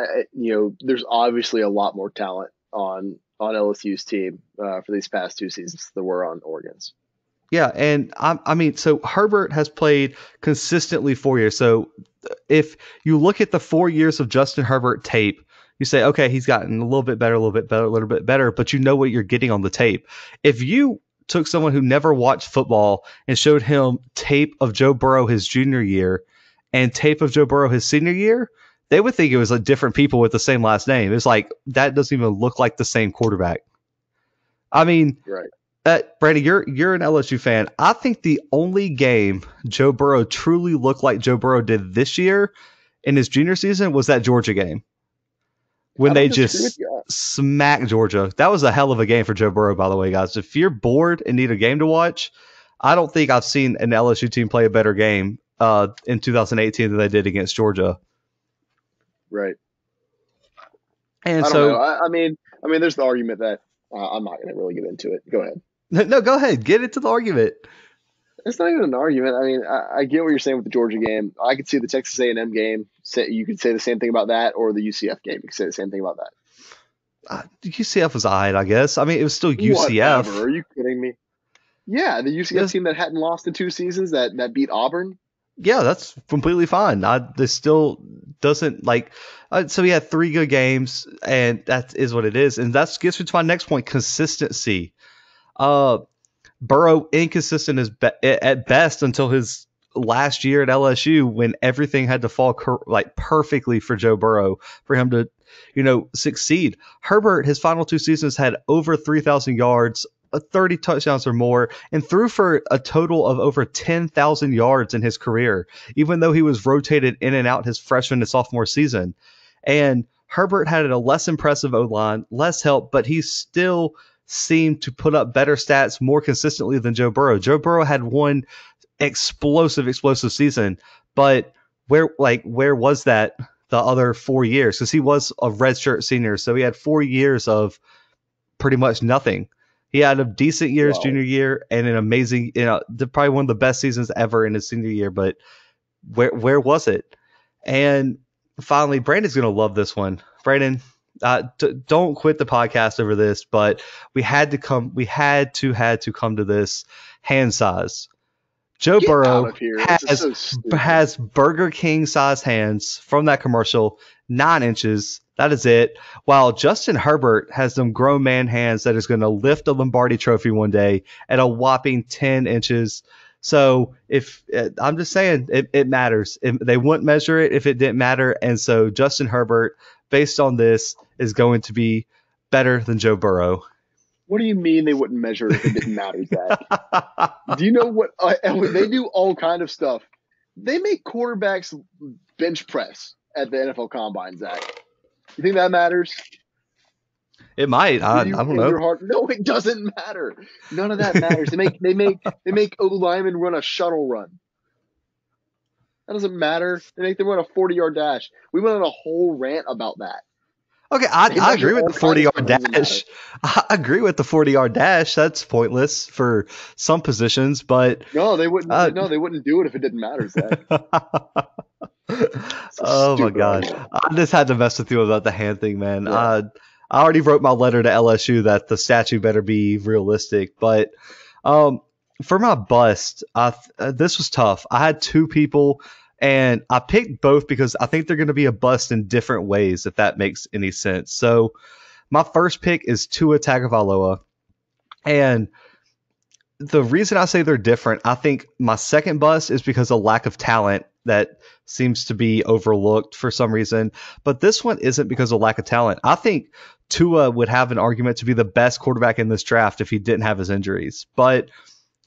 there's obviously a lot more talent on LSU's team for these past 2 seasons than were on Oregon's. Yeah, and I mean, so Herbert has played consistently 4 years. So if you look at the 4 years of Justin Herbert tape, you say, okay, he's gotten a little bit better, a little bit better, a little bit better, but you know what you're getting on the tape. If you took someone who never watched football and showed him tape of Joe Burrow his junior year and tape of Joe Burrow his senior year, they would think it was like different people with the same last name. It's like that doesn't even look like the same quarterback. I mean, Right. Brady, you're an LSU fan. I think the only game Joe Burrow truly looked like Joe Burrow did this year in his junior season was that Georgia game when I they don't disagree with just you. smacked Georgia. That was a hell of a game for Joe Burrow, by the way, guys. If you're bored and need a game to watch, I don't think I've seen an LSU team play a better game in 2018 than they did against Georgia. Right. And I don't know. so I mean, there's the argument that I'm not going to really get into it. Go ahead. No, go ahead. Get into the argument. It's not even an argument. I mean, I get what you're saying with the Georgia game. I could see the Texas A&M game. You could say the same thing about that, or the UCF game. You could say the same thing about that. UCF was alright, I guess. I mean, it was still Whatever. UCF. Are you kidding me? Yeah, the UCF team that hadn't lost in 2 seasons that beat Auburn. Yeah, that's completely fine. This still doesn't like. So we had 3 good games, and that is what it is. And that gets me to my next point: consistency. Burrow inconsistent at best until his last year at LSU, when everything had to fall like perfectly for Joe Burrow for him to, succeed. Herbert, his final 2 seasons, had over 3,000 yards, 30 touchdowns or more, and threw for a total of over 10,000 yards in his career, even though he was rotated in and out his freshman and sophomore season. And Herbert had a less impressive O-line, less help, but he still seemed to put up better stats more consistently than Joe Burrow. Joe Burrow had one explosive season, but where was that the other 4 years? Because he was a redshirt senior, so he had 4 years of pretty much nothing. He had a decent year his junior year and an amazing, probably one of the best seasons ever in his senior year. But where was it? And finally, Brandon's going to love this one. Brandon, don't quit the podcast over this, but we had to come to this hand size. Joe Burrow has Burger King size hands from that commercial, 9 inches. That is it. While Justin Herbert has some grown man hands that is going to lift a Lombardi trophy one day at a whopping 10 inches. So if I'm just saying it matters. They wouldn't measure it if it didn't matter. And so Justin Herbert, based on this, is going to be better than Joe Burrow. What do you mean they wouldn't measure if it didn't matter, Zach? Do you know what? They do all kind of stuff. They make quarterbacks bench press at the NFL Combine, Zach. You think that matters? It might. I don't know. No, it doesn't matter. None of that matters. They make O linemen run a shuttle run. That doesn't matter. They make them run a 40-yard dash. We went on a whole rant about that. Okay, I agree with the 40-yard dash. I agree with the 40-yard dash. That's pointless for some positions, but no, they wouldn't. They wouldn't do it if it didn't matter, Zach. Oh my God, I just had to mess with you about the hand thing, man. Yeah. I already wrote my letter to LSU that the statue better be realistic, but for my bust, this was tough. I had 2 people. And I picked both because I think they're going to be a bust in different ways, if that makes any sense. So my first pick is Tua Tagovailoa. And the reason I say they're different, I think my second bust is because of lack of talent that seems to be overlooked for some reason. But this one isn't because of lack of talent. I think Tua would have an argument to be the best quarterback in this draft if he didn't have his injuries. But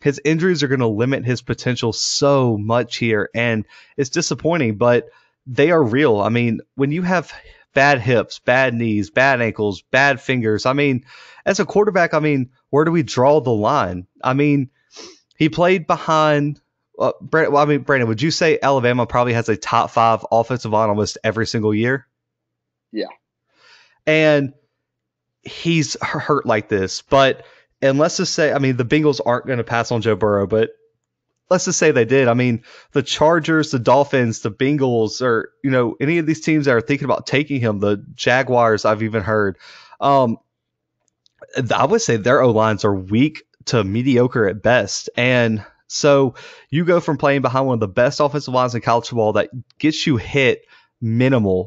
his injuries are going to limit his potential so much here, and it's disappointing, but they are real. I mean, when you have bad hips, bad knees, bad ankles, bad fingers, I mean, as a quarterback, I mean, where do we draw the line? I mean, he played behind Brandon, would you say Alabama probably has a top 5 offensive line almost every single year? Yeah. And he's hurt like this, but and let's just say, I mean, the Bengals aren't going to pass on Joe Burrow, but let's just say they did. I mean, the Chargers, the Dolphins, the Bengals, or, any of these teams that are thinking about taking him, the Jaguars, I've even heard. I would say their O-lines are weak to mediocre at best. And so you go from playing behind one of the best offensive lines in college football that gets you hit minimally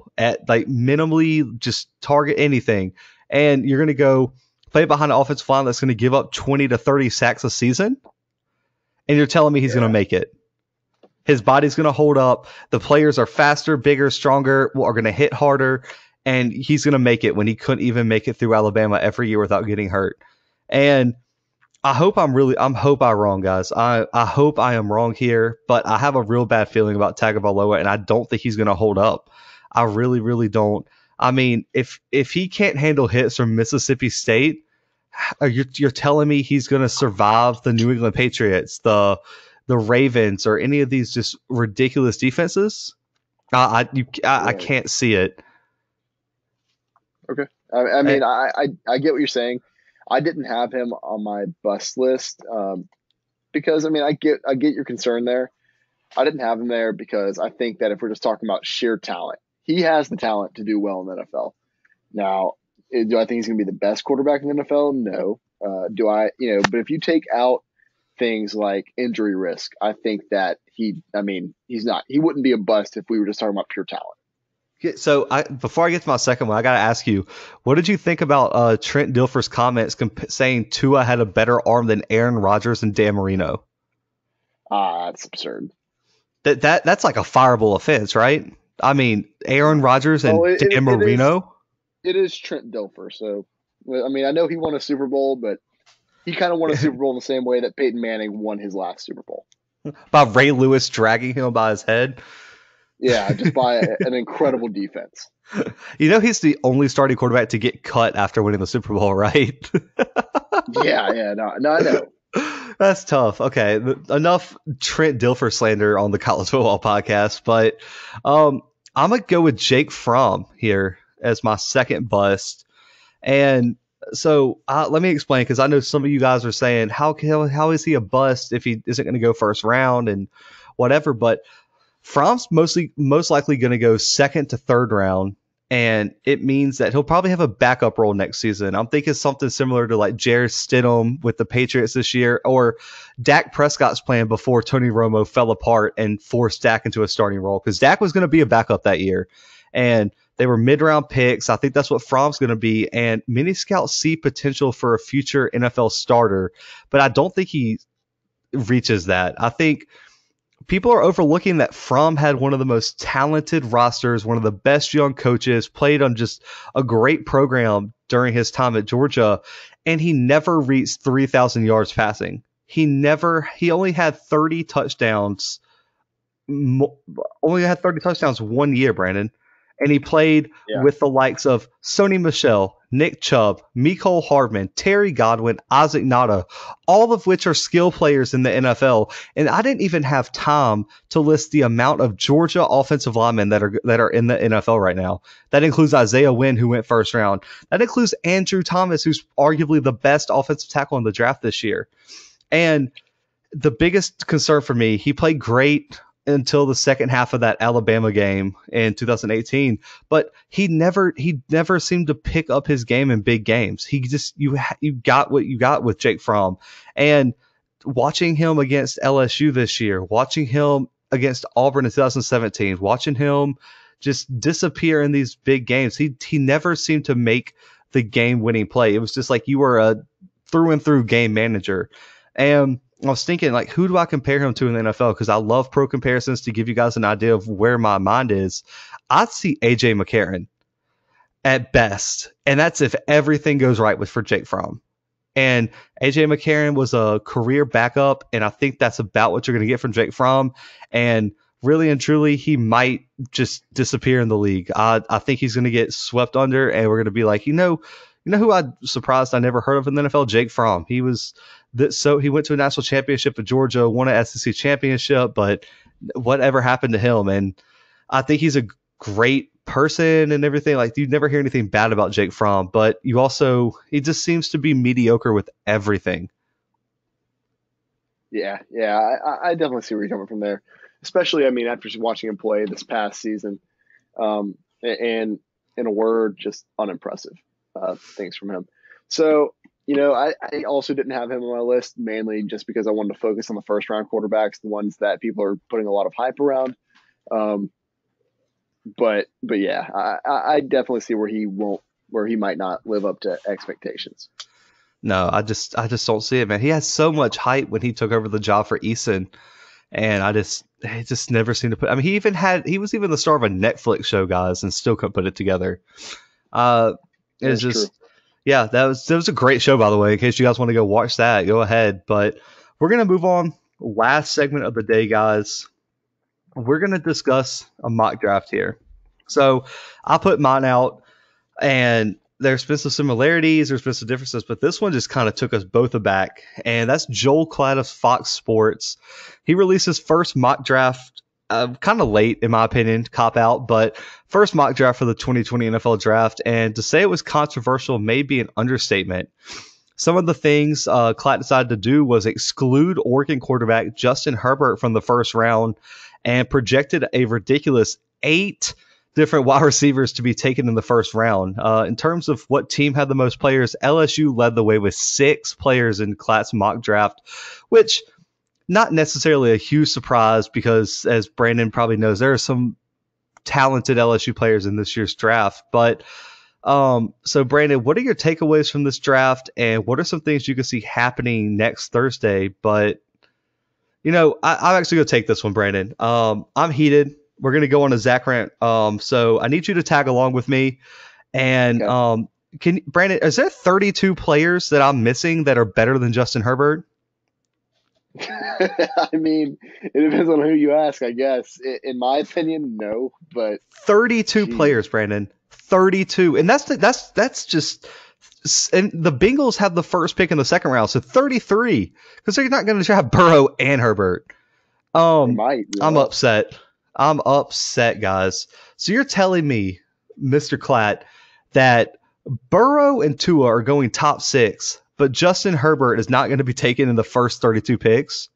just target anything. And you're going to go play behind an offensive line that's going to give up 20 to 30 sacks a season, and you're telling me he's going to make it. His body's going to hold up. The players are faster, bigger, stronger, are going to hit harder, and he's going to make it when he couldn't even make it through Alabama every year without getting hurt. And I hope I'm wrong, guys. I hope I am wrong here, but I have a real bad feeling about Tagovailoa, and I don't think he's going to hold up. I really, really don't. I mean, if he can't handle hits from Mississippi State, you're telling me he's going to survive the New England Patriots, the Ravens, or any of these just ridiculous defenses? I can't see it. Okay. I mean, I get what you're saying. I didn't have him on my bust list because I mean I get your concern there. I didn't have him there because I think that if we're just talking about sheer talent, he has the talent to do well in the NFL. Now, do I think he's going to be the best quarterback in the NFL? No. Do I, but if you take out things like injury risk, I think that he's not, he wouldn't be a bust if we were just talking about pure talent. So before I get to my second one, I got to ask you, what did you think about Trent Dilfer's comments saying Tua had a better arm than Aaron Rodgers and Dan Marino? That's absurd. That's like a fireable offense, right? I mean, Aaron Rodgers and Dan Marino. It is Trent Dilfer. So, I mean, I know he won a Super Bowl, but he kind of won a Super Bowl in the same way that Peyton Manning won his last Super Bowl. By Ray Lewis dragging him by his head. Yeah, just by an incredible defense. He's the only starting quarterback to get cut after winning the Super Bowl, right? Yeah, no, I know. That's tough. Okay, enough Trent Dilfer slander on the College Football Podcast, but I'm going to go with Jake Fromm here as my second bust. And so let me explain, because I know some of you guys are saying, how is he a bust if he isn't going to go first round and whatever, but Fromm's most likely going to go second to third round, and it means that he'll probably have a backup role next season. I'm thinking something similar to like Jarrett Stidham with the Patriots this year, or Dak Prescott's plan before Tony Romo fell apart and forced Dak into a starting role, because Dak was going to be a backup that year, and they were mid-round picks. I think that's what Fromm's going to be, and many scouts see potential for a future NFL starter, but I don't think he reaches that. I think people are overlooking that Fromm had one of the most talented rosters, one of the best young coaches, played on just a great program during his time at Georgia, and he never reached 3,000 yards passing. He only had 30 touchdowns. Only had 30 touchdowns 1 year, Brandon. And he played with the likes of Sony Michel, Nick Chubb, Mecole Hardman, Terry Godwin, Isaac Nada, all of which are skill players in the NFL. And I didn't even have time to list the amount of Georgia offensive linemen that are in the NFL right now. That includes Isaiah Wynn, who went first round. That includes Andrew Thomas, who's arguably the best offensive tackle in the draft this year. And the biggest concern for me, he played great until the second half of that Alabama game in 2018, but he never seemed to pick up his game in big games. He just you got what you got with Jake Fromm, and watching him against LSU this year, watching him against Auburn in 2017, watching him just disappear in these big games. He never seemed to make the game winning play. It was just like you were a through and through game manager. And I was thinking, like, who do I compare him to in the NFL? Because I love pro comparisons to give you guys an idea of where my mind is. I'd see A.J. McCarron at best, and that's if everything goes right for Jake Fromm. And A.J. McCarron was a career backup, and I think that's about what you're going to get from Jake Fromm. And really and truly, he might just disappear in the league. I think he's going to get swept under, and we're going to be like, you know who I'm surprised I never heard of in the NFL? Jake Fromm. He went to a national championship at Georgia, won an SEC championship, but whatever happened to him? And I think he's a great person and everything. Like, you never hear anything bad about Jake Fromm, but he just seems to be mediocre with everything. Yeah, I definitely see where you're coming from there. Especially, I mean, after watching him play this past season, and in a word, just unimpressive things from him. So, I also didn't have him on my list, mainly just because I wanted to focus on the first round quarterbacks, the ones that people are putting a lot of hype around. But yeah, I definitely see where he might not live up to expectations. No, I just don't see it, man. He has so much hype when he took over the job for Eason, and he just never seemed to put. I mean, he was even the star of a Netflix show, guys, and still couldn't put it together. It's just. True. Yeah, that was a great show, by the way. In case you guys want to go watch that, go ahead. But we're going to move on. Last segment of the day, guys. We're going to discuss a mock draft here. So I put mine out, and there's been some similarities, there's been some differences, but this one just kind of took us both aback. And that's Joel Klatt of Fox Sports. He released his first mock draft kind of late, in my opinion, cop out, but first mock draft for the 2020 NFL draft. And to say it was controversial may be an understatement. Some of the things Klatt decided to do was exclude Oregon quarterback Justin Herbert from the first round and projected a ridiculous 8 different wide receivers to be taken in the first round. In terms of what team had the most players, LSU led the way with 6 players in Klatt's mock draft, which not necessarily a huge surprise because, as Brandon probably knows, there are some talented LSU players in this year's draft. But so Brandon, what are your takeaways from this draft, and what are some things you can see happening next Thursday? But I'm actually gonna take this one, Brandon. I'm heated. We're gonna go on a Zach rant. So I need you to tag along with me. And Okay. Brandon, is there 32 players that I'm missing that are better than Justin Herbert? I mean, it depends on who you ask, I guess. In my opinion, no. But 32 geez, players, Brandon. 32, and that's just. And the Bengals have the first pick in the second round, so 33, because they're not going to have Burrow and Herbert. they might. I'm Yeah. upset. I'm upset, guys. So you're telling me, Mr. Klatt, that Burrow and Tua are going top 6, but Justin Herbert is not going to be taken in the first 32 picks?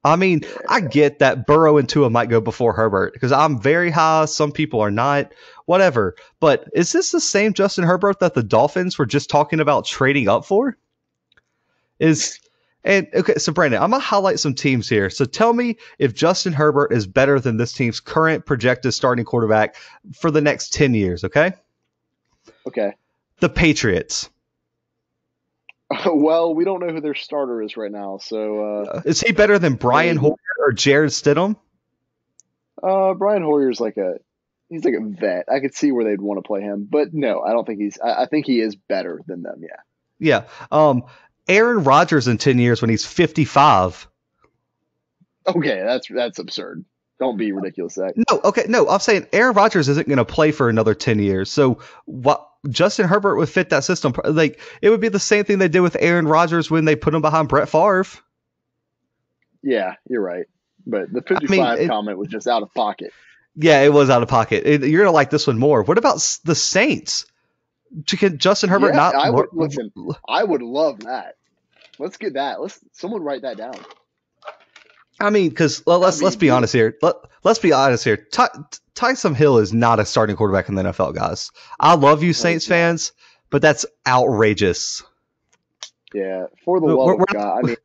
I mean, I get that Burrow and Tua might go before Herbert because I'm very high. Some people are not. Whatever. But is this the same Justin Herbert that the Dolphins were just talking about trading up for? Okay, so Brandon, I'm gonna highlight some teams here. So tell me if Justin Herbert is better than this team's current projected starting quarterback for the next 10 years, okay? Okay. The Patriots. Well, we don't know who their starter is right now, so Is he better than Brian Hoyer or Jared Stidham? Brian Hoyer's he's like a vet. I could see where they'd want to play him, but no, I don't think he's. I think he is better than them. Yeah. Yeah. Aaron Rodgers in 10 years when he's 55. Okay, that's absurd. Don't be ridiculous, Zach. No, I'm saying Aaron Rodgers isn't going to play for another 10 years. So what Justin Herbert would fit that system. Like, it would be the same thing they did with Aaron Rodgers when they put him behind Brett Favre. Yeah, you're right. But the 55 comment was just out of pocket. Yeah, it was out of pocket. You're going to like this one more. What about the Saints? Can Justin Herbert not? Listen, I would love that. Let's get that. Someone write that down. I mean, because let's be honest here. Let's be honest here. Taysom Hill is not a starting quarterback in the NFL, guys. I love you, Saints fans, but that's outrageous. Yeah, for the love of God. I mean,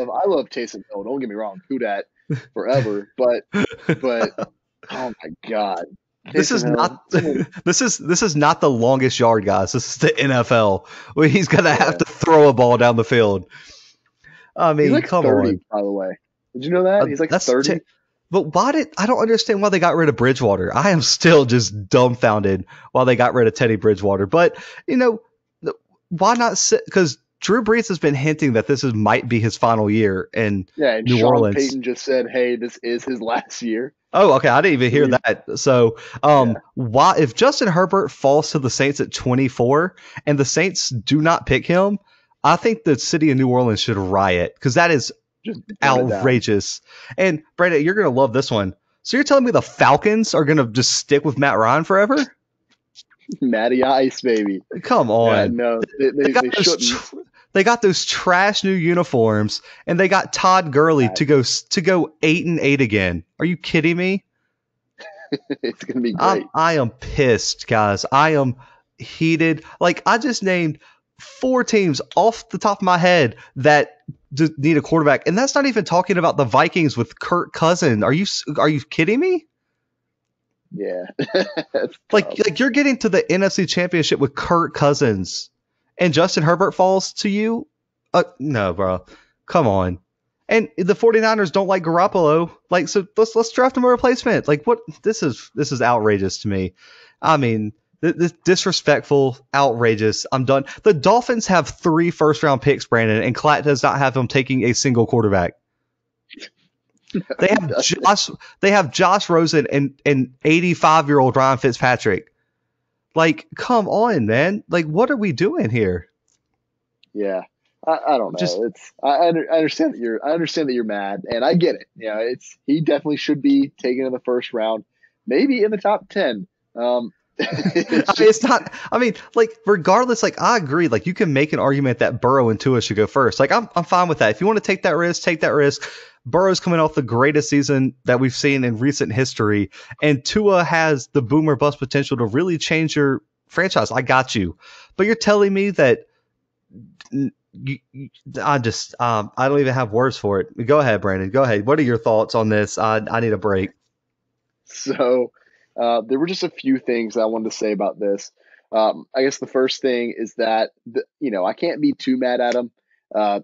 I love Taysom Hill. Don't get me wrong. Who dat forever? But oh my God. This is not the longest yard, guys. This is the NFL. Where he's gonna have to throw a ball down the field. I mean, he's like come 30, on. By the way. Did you know that? He's like 30. But I don't understand why they got rid of Bridgewater. I am still just dumbfounded why they got rid of Teddy Bridgewater. But, why not sit? Because Drew Brees has been hinting that this might be his final year in New Orleans. Payton just said, hey, this is his last year. Oh, okay. I didn't even hear that. So, why, if Justin Herbert falls to the Saints at 24 and the Saints do not pick him, I think the city of New Orleans should riot because that is just outrageous. And Brandon, you're going to love this one. So you're telling me the Falcons are going to just stick with Matt Ryan forever? Matty Ice, baby. Come on. Yeah, no, they shouldn't. They got those trash new uniforms, and they got Todd Gurley to go 8-8 again. Are you kidding me? It's gonna be great. I am pissed, guys. I am heated. Like, I just named 4 teams off the top of my head that need a quarterback, and that's not even talking about the Vikings with Kirk Cousins. Are you kidding me? Yeah. like you're getting to the NFC Championship with Kirk Cousins, and Justin Herbert falls to you? No, bro. Come on. And the 49ers don't like Garoppolo. Like, so let's draft him a replacement. Like, what? This is outrageous to me. I mean, this disrespectful, outrageous. I'm done. The Dolphins have 3 first-round picks, Brandon, and Klatt does not have them taking a single quarterback. They have Josh Rosen and 85-year-old Ryan Fitzpatrick. Like, come on, man. Like, what are we doing here? Yeah. I don't know. I understand that you're mad, and I get it. He definitely should be taken in the first round, maybe in the top 10. It's mean, just it's not. I mean, like regardless, like I agree. Like you can make an argument that Burrow and Tua should go first. Like I'm fine with that. If you want to take that risk, take that risk. Burrow's coming off the greatest season that we've seen in recent history, and Tua has the boomer bust potential to really change your franchise. I got you, but you're telling me that I just I don't even have words for it. Go ahead, Brandon. Go ahead. What are your thoughts on this? I need a break. so. There were just a few things I wanted to say about this. I guess the first thing is that I can't be too mad at him. Uh,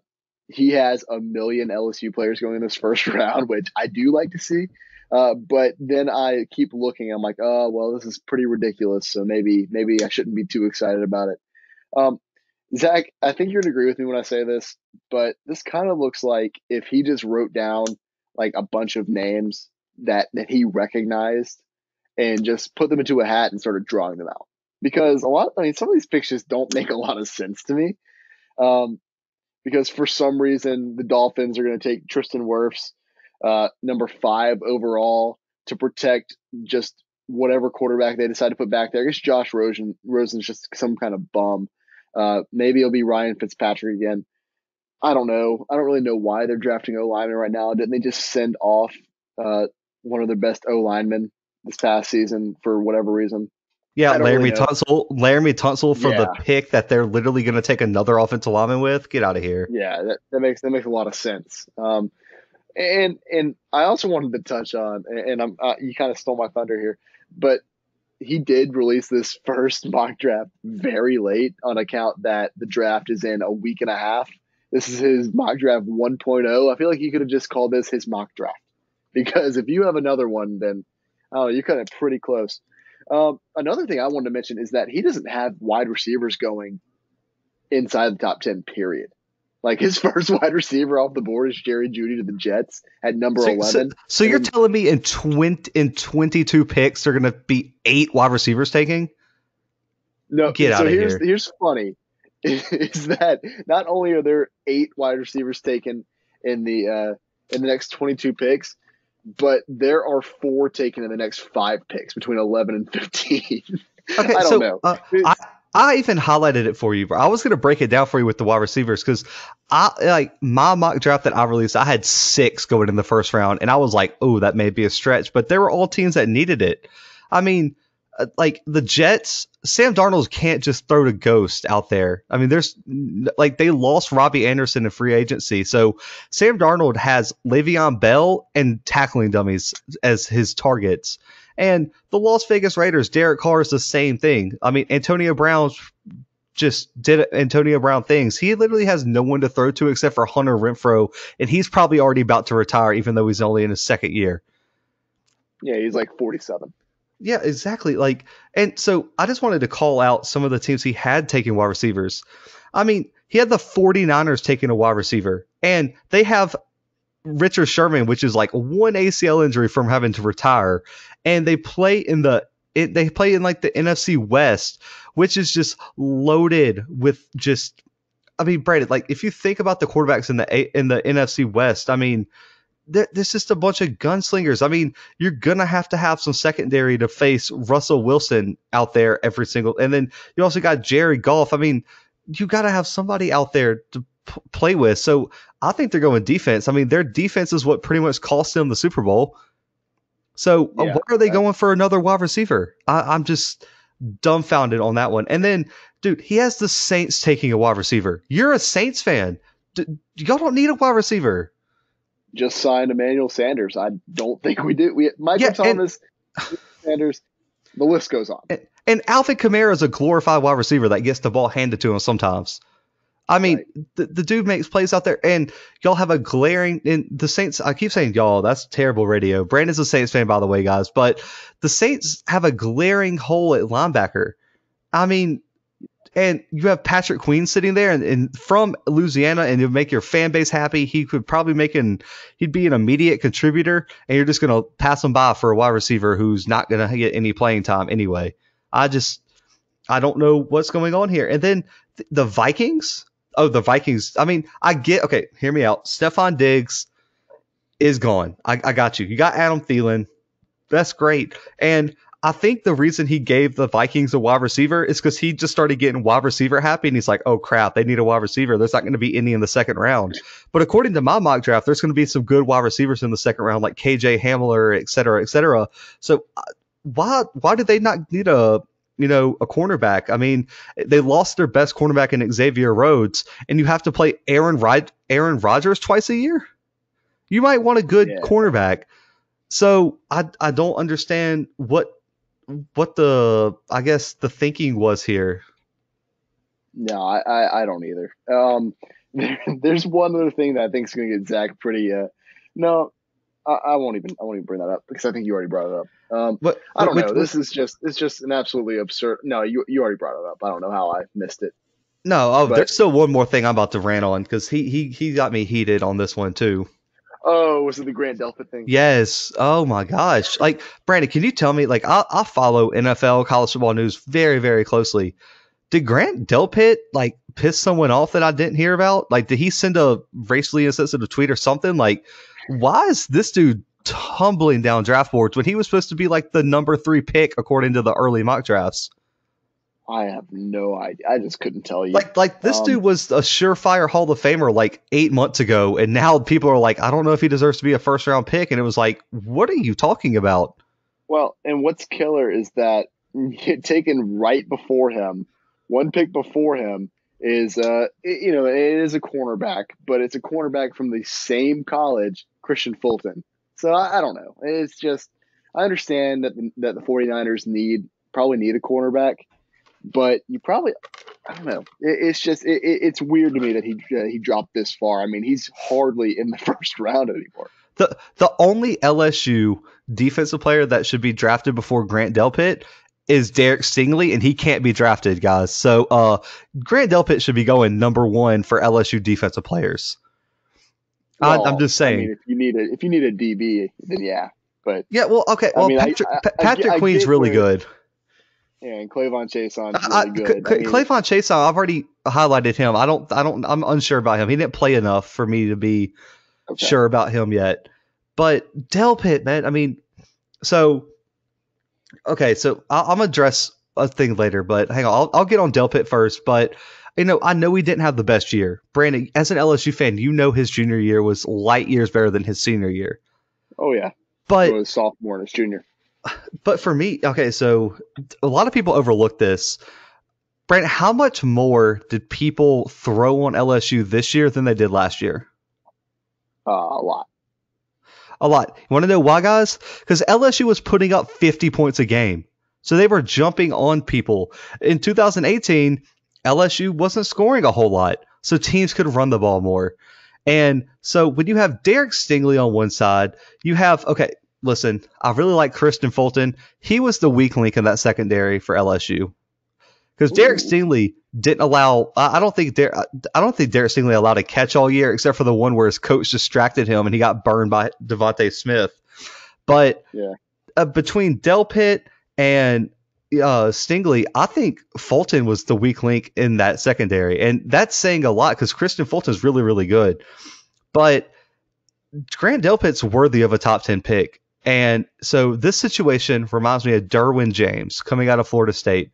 he has a million LSU players going in this first round, which I do like to see. But then I keep looking. I'm like, oh well, this is pretty ridiculous. So maybe I shouldn't be too excited about it. Um, Zach, I think you're gonna agree with me when I say this, but this kind of looks like if he just wrote down like a bunch of names that he recognized and just put them into a hat and started drawing them out. Because some of these picks just don't make a lot of sense to me. Um, because for some reason, the Dolphins are going to take Tristan Wirfs, number 5 overall, to protect just whatever quarterback they decide to put back there. I guess Josh Rosen's just some kind of bum. Maybe it'll be Ryan Fitzpatrick again. I don't know. I don't really know why they're drafting O lineman right now. Didn't they just send off one of their best O linemen this past season for whatever reason? Yeah, I don't really Laramie know. Tunsil. Laramie Tunsil for the Yeah, pick that they're literally going to take another offensive lineman with. Get out of here. yeah, that makes a lot of sense. And I also wanted to touch on, and I'm you kind of stole my thunder here, but he did release this first mock draft very late on account that the draft is in a week and a half. This is his mock draft 1.0. I feel like he could have just called this his mock draft because if you have another one, then oh, you're kind of pretty close. Another thing I wanted to mention is that he doesn't have wide receivers going inside the top 10, period. Like his first wide receiver off the board is Jerry Jeudy to the Jets at number So, so, 11. so And you're then, telling me in 22 picks, they're going to be 8 wide receivers taking? no, Get so out of here's here. here's funny is that not only are there 8 wide receivers taken in the next 22 picks, but there are 4 taken in the next 5 picks between 11 and 15. Okay, I don't so know. I even highlighted it for you, bro. I was going to break it down for you with the wide receivers because I like my mock draft that I released. I had 6 going in the first round, and I was like, oh, that may be a stretch, but there were all teams that needed it. I mean, like the Jets, Sam Darnold can't just throw to ghost out there. I mean, there's like they lost Robbie Anderson in free agency, so Sam Darnold has Le'Veon Bell and tackling dummies as his targets. And the Las Vegas Raiders, Derek Carr is the same thing. I mean, Antonio Brown just did Antonio Brown things. He literally has no one to throw to except for Hunter Renfro, and he's probably already about to retire, even though he's only in his second year. Yeah, he's like 47. Yeah, exactly. Like, and so I just wanted to call out some of the teams he had taken wide receivers. I mean, he had the 49ers taking a wide receiver, and they have Richard Sherman, which is like one ACL injury from having to retire, and they play in like the NFC West, which is just loaded with just. I mean, Brandon, like if you think about the quarterbacks in the NFC West, I mean, there's just a bunch of gunslingers. I mean, you're gonna have to have some secondary to face Russell Wilson out there every single, and then you also got Jerry Goff. I mean, you got to have somebody out there to play with. So I think they're going defense. I mean, their defense is what pretty much cost them the Super Bowl. So Yeah. why are they going for another wide receiver? I'm just dumbfounded on that one. And then, dude, he has the Saints taking a wide receiver. You're a Saints fan. Y'all don't need a wide receiver. Just signed Emmanuel Sanders. I don't think we do. Michael Thomas, Sanders, the list goes on. And Alvin Kamara is a glorified wide receiver that gets the ball handed to him sometimes. I mean, Right. the dude makes plays out there, and y'all have a glaring. And the Saints, I keep saying y'all, that's terrible radio. Brandon's a Saints fan, by the way, guys. But the Saints have a glaring hole at linebacker. I mean, and you have Patrick Queen sitting there, and from Louisiana, and it'll make your fan base happy. He could probably he'd be an immediate contributor, and you're just going to pass him by for a wide receiver who's not going to get any playing time anyway. I don't know what's going on here. And then the Vikings. Oh, the Vikings. I mean, okay, hear me out. Stephon Diggs is gone. I got you. You got Adam Thielen. That's great. And I think the reason he gave the Vikings a wide receiver is because he just started getting wide receiver happy, and he's like, oh crap, they need a wide receiver. There's not going to be any in the second round. But according to my mock draft, there's going to be some good wide receivers in the second round, like KJ Hamler, et cetera, et cetera. So why did they not need a cornerback? I mean, they lost their best cornerback in Xavier Rhodes, and you have to play Aaron Rodgers twice a year. You might want a good cornerback. So I don't understand what the the thinking was here. No, I don't either. There's one other thing that I think is going to get Zach pretty. No, I won't even bring that up because I think you already brought it up. I don't know. It's just an absolutely absurd. No, you already brought it up. I don't know how I missed it. No, there's still one more thing I'm about to rant on because he got me heated on this one too. Oh, was it the Grant Delpit thing? Yes. Oh my gosh. Like, Brandon, can you tell me? Like, I follow NFL college football news very, very closely. Did Grant Delpit like piss someone off that I didn't hear about? Like, did he send a racially insensitive tweet or something? Like, why is this dude tumbling down draft boards when he was supposed to be like the number 3 pick according to the early mock drafts? I have no idea. I just couldn't tell you. Like this dude was a surefire Hall of Famer like 8 months ago, and now people are like, I don't know if he deserves to be a first round pick. And it was like, what are you talking about? Well, and what's killer is that taken right before him, one pick before him is it is a cornerback, but it's a cornerback from the same college, Christian Fulton. So I don't know. It's just I understand that the 49ers probably need a cornerback. But you probably, I don't know. It's weird to me that he dropped this far. I mean, he's hardly in the first round anymore. The only LSU defensive player that should be drafted before Grant Delpit is Derek Stingley, and he can't be drafted, guys. So Grant Delpit should be going number 1 for LSU defensive players. Well, I'm just saying. I mean, if you need a DB, then yeah. But yeah, well, okay. Well, Patrick Queen's really good. Yeah, and Clavon Chaisson is really good. Clavon Chaisson, I've already highlighted him. I'm unsure about him. He didn't play enough for me to be sure about him yet. But Delpit, man, I mean, so I'm gonna address a thing later, but hang on, I'll get on Delpit first. But I know he didn't have the best year. Brandon, as an LSU fan, his junior year was light years better than his senior year. Oh yeah, but he was sophomore and his junior. But for me, okay, so a lot of people overlook this. Brandon, how much more did people throw on LSU this year than they did last year? A lot. A lot. You want to know why, guys? Because LSU was putting up 50 points a game. So they were jumping on people. In 2018, LSU wasn't scoring a whole lot. So teams could run the ball more. And so when you have Derek Stingley on one side, you have, listen, I really like Christian Fulton. He was the weak link in that secondary for LSU because Derek Stingley didn't allow. I don't think Derek Stingley allowed a catch all year, except for the one where his coach distracted him and he got burned by Devontae Smith. But between Delpit and Stingley, I think Fulton was the weak link in that secondary, and that's saying a lot because Christian Fulton is really, really good. But Grant Delpit's worthy of a top 10 pick. And so this situation reminds me of Derwin James coming out of Florida State.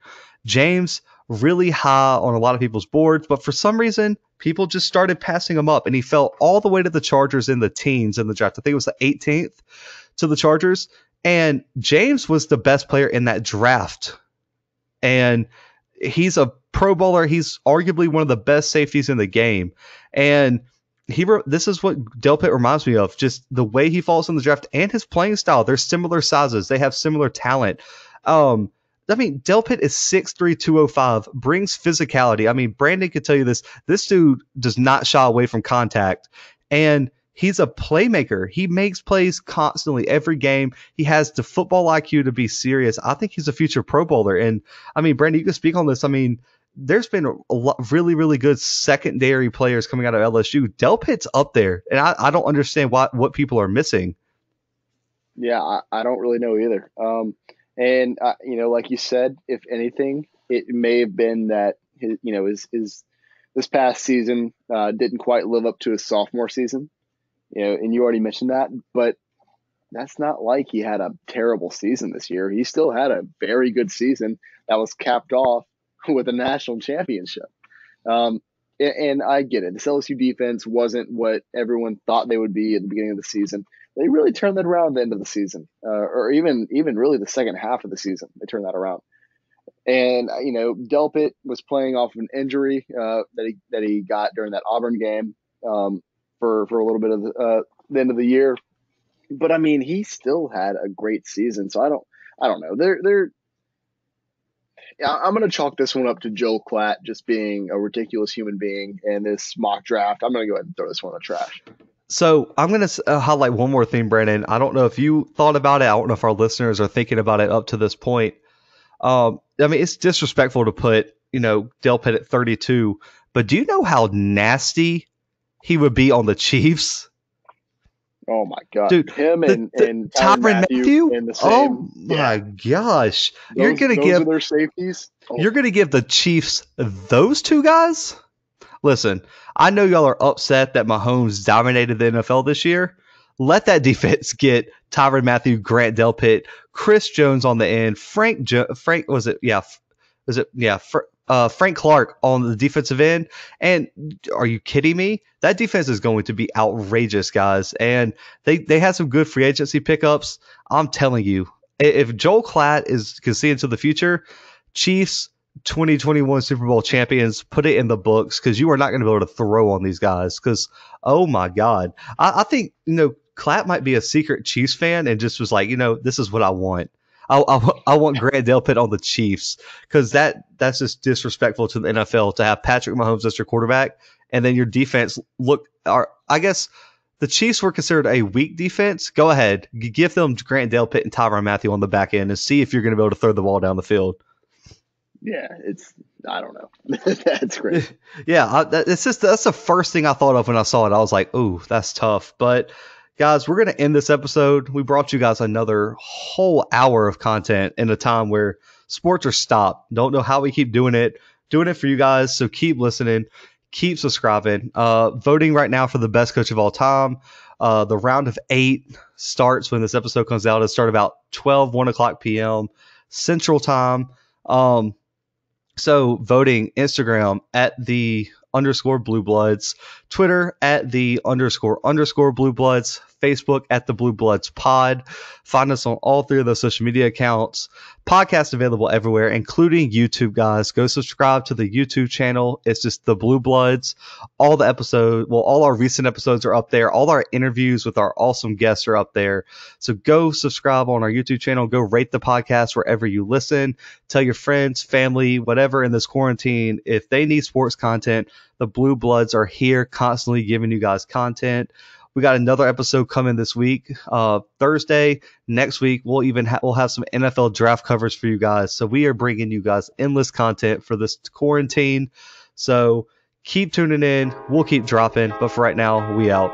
James really high on a lot of people's boards, but for some reason, people just started passing him up, and he fell all the way to the Chargers in the teens in the draft. I think it was the 18th to the Chargers, and James was the best player in that draft. And he's a Pro Bowler. He's arguably one of the best safeties in the game. And this is what Delpit reminds me of, just the way he falls in the draft and his playing style. They're similar sizes. They have similar talent. Delpit is 6'3", 205, brings physicality. I mean, Brandon could tell you this. This dude does not shy away from contact, and he's a playmaker. He makes plays constantly every game. He has the football IQ to be serious. I think he's a future Pro Bowler. And, I mean, Brandon, you can speak on this. I mean, there's been a lot really, really good secondary players coming out of LSU. Delpit's up there, and I don't understand what people are missing. Yeah, I don't really know either. And like you said, if anything, it may have been that his this past season didn't quite live up to his sophomore season. And you already mentioned that, but that's not like he had a terrible season this year. He still had a very good season that was capped off with a national championship. Um, and I get it. This LSU defense wasn't what everyone thought they would be at the beginning of the season. They really turned that around at the end of the season, or even really the second half of the season. They turned that around. And Delpit was playing off an injury that he got during that Auburn game for a little bit of the end of the year. But I mean, he still had a great season. So I don't know. I'm going to chalk this one up to Joel Klatt just being a ridiculous human being in this mock draft. I'm going to go ahead and throw this one in the trash. So I'm going to highlight one more thing, Brandon. I don't know if you thought about it. I don't know if our listeners are thinking about it up to this point. I mean, it's disrespectful to put, Delpit at 32, but do you know how nasty he would be on the Chiefs? Oh my God, dude! Him and Tyrann Mathieu in the same. Oh my gosh! You're gonna give their safeties. Oh. You're gonna give the Chiefs those two guys? Listen, I know y'all are upset that Mahomes dominated the NFL this year. Let that defense get Tyrann Mathieu, Grant Delpit, Chris Jones on the end, Frank Clark on the defensive end. And are you kidding me? That defense is going to be outrageous, guys. And they had some good free agency pickups. I'm telling you, if Joel Klatt can see into the future, Chiefs 2021 Super Bowl champions, put it in the books, because you are not going to be able to throw on these guys. Because, oh my God, I think, Klatt might be a secret Chiefs fan and just was like, this is what I want. I want Grant Delpit on the Chiefs, because that's just disrespectful to the NFL to have Patrick Mahomes as your quarterback, and then your defense I guess the Chiefs were considered a weak defense. Go ahead, give them Grant Delpit and Tyrann Mathieu on the back end and see if you're going to be able to throw the ball down the field. Yeah, I don't know. That's great. Yeah, that's the first thing I thought of when I saw it. I was like, ooh, that's tough. But guys, we're going to end this episode. We brought you guys another whole hour of content in a time where sports are stopped. Don't know how we keep doing it for you guys. So keep listening, keep subscribing. Voting right now for the best coach of all time. The round of 8 starts when this episode comes out. It'll start about 1 o'clock p.m. Central Time. So voting, Instagram at the _Blue Bloods, Twitter at the __ Blue Bloods, Facebook at the Blue Bloods Pod. Find us on all 3 of those social media accounts. Podcast available everywhere, including YouTube, guys. Go subscribe to the YouTube channel. It's just the Blue Bloods. All our recent episodes are up there. All our interviews with our awesome guests are up there. So go subscribe on our YouTube channel. Go rate the podcast wherever you listen. Tell your friends, family, whatever in this quarantine, if they need sports content, the Blue Bloods are here constantly giving you guys content. We got another episode coming this week, Thursday. Next week, we'll have some NFL draft covers for you guys. So we are bringing you guys endless content for this quarantine. So keep tuning in. We'll keep dropping. But for right now, we out.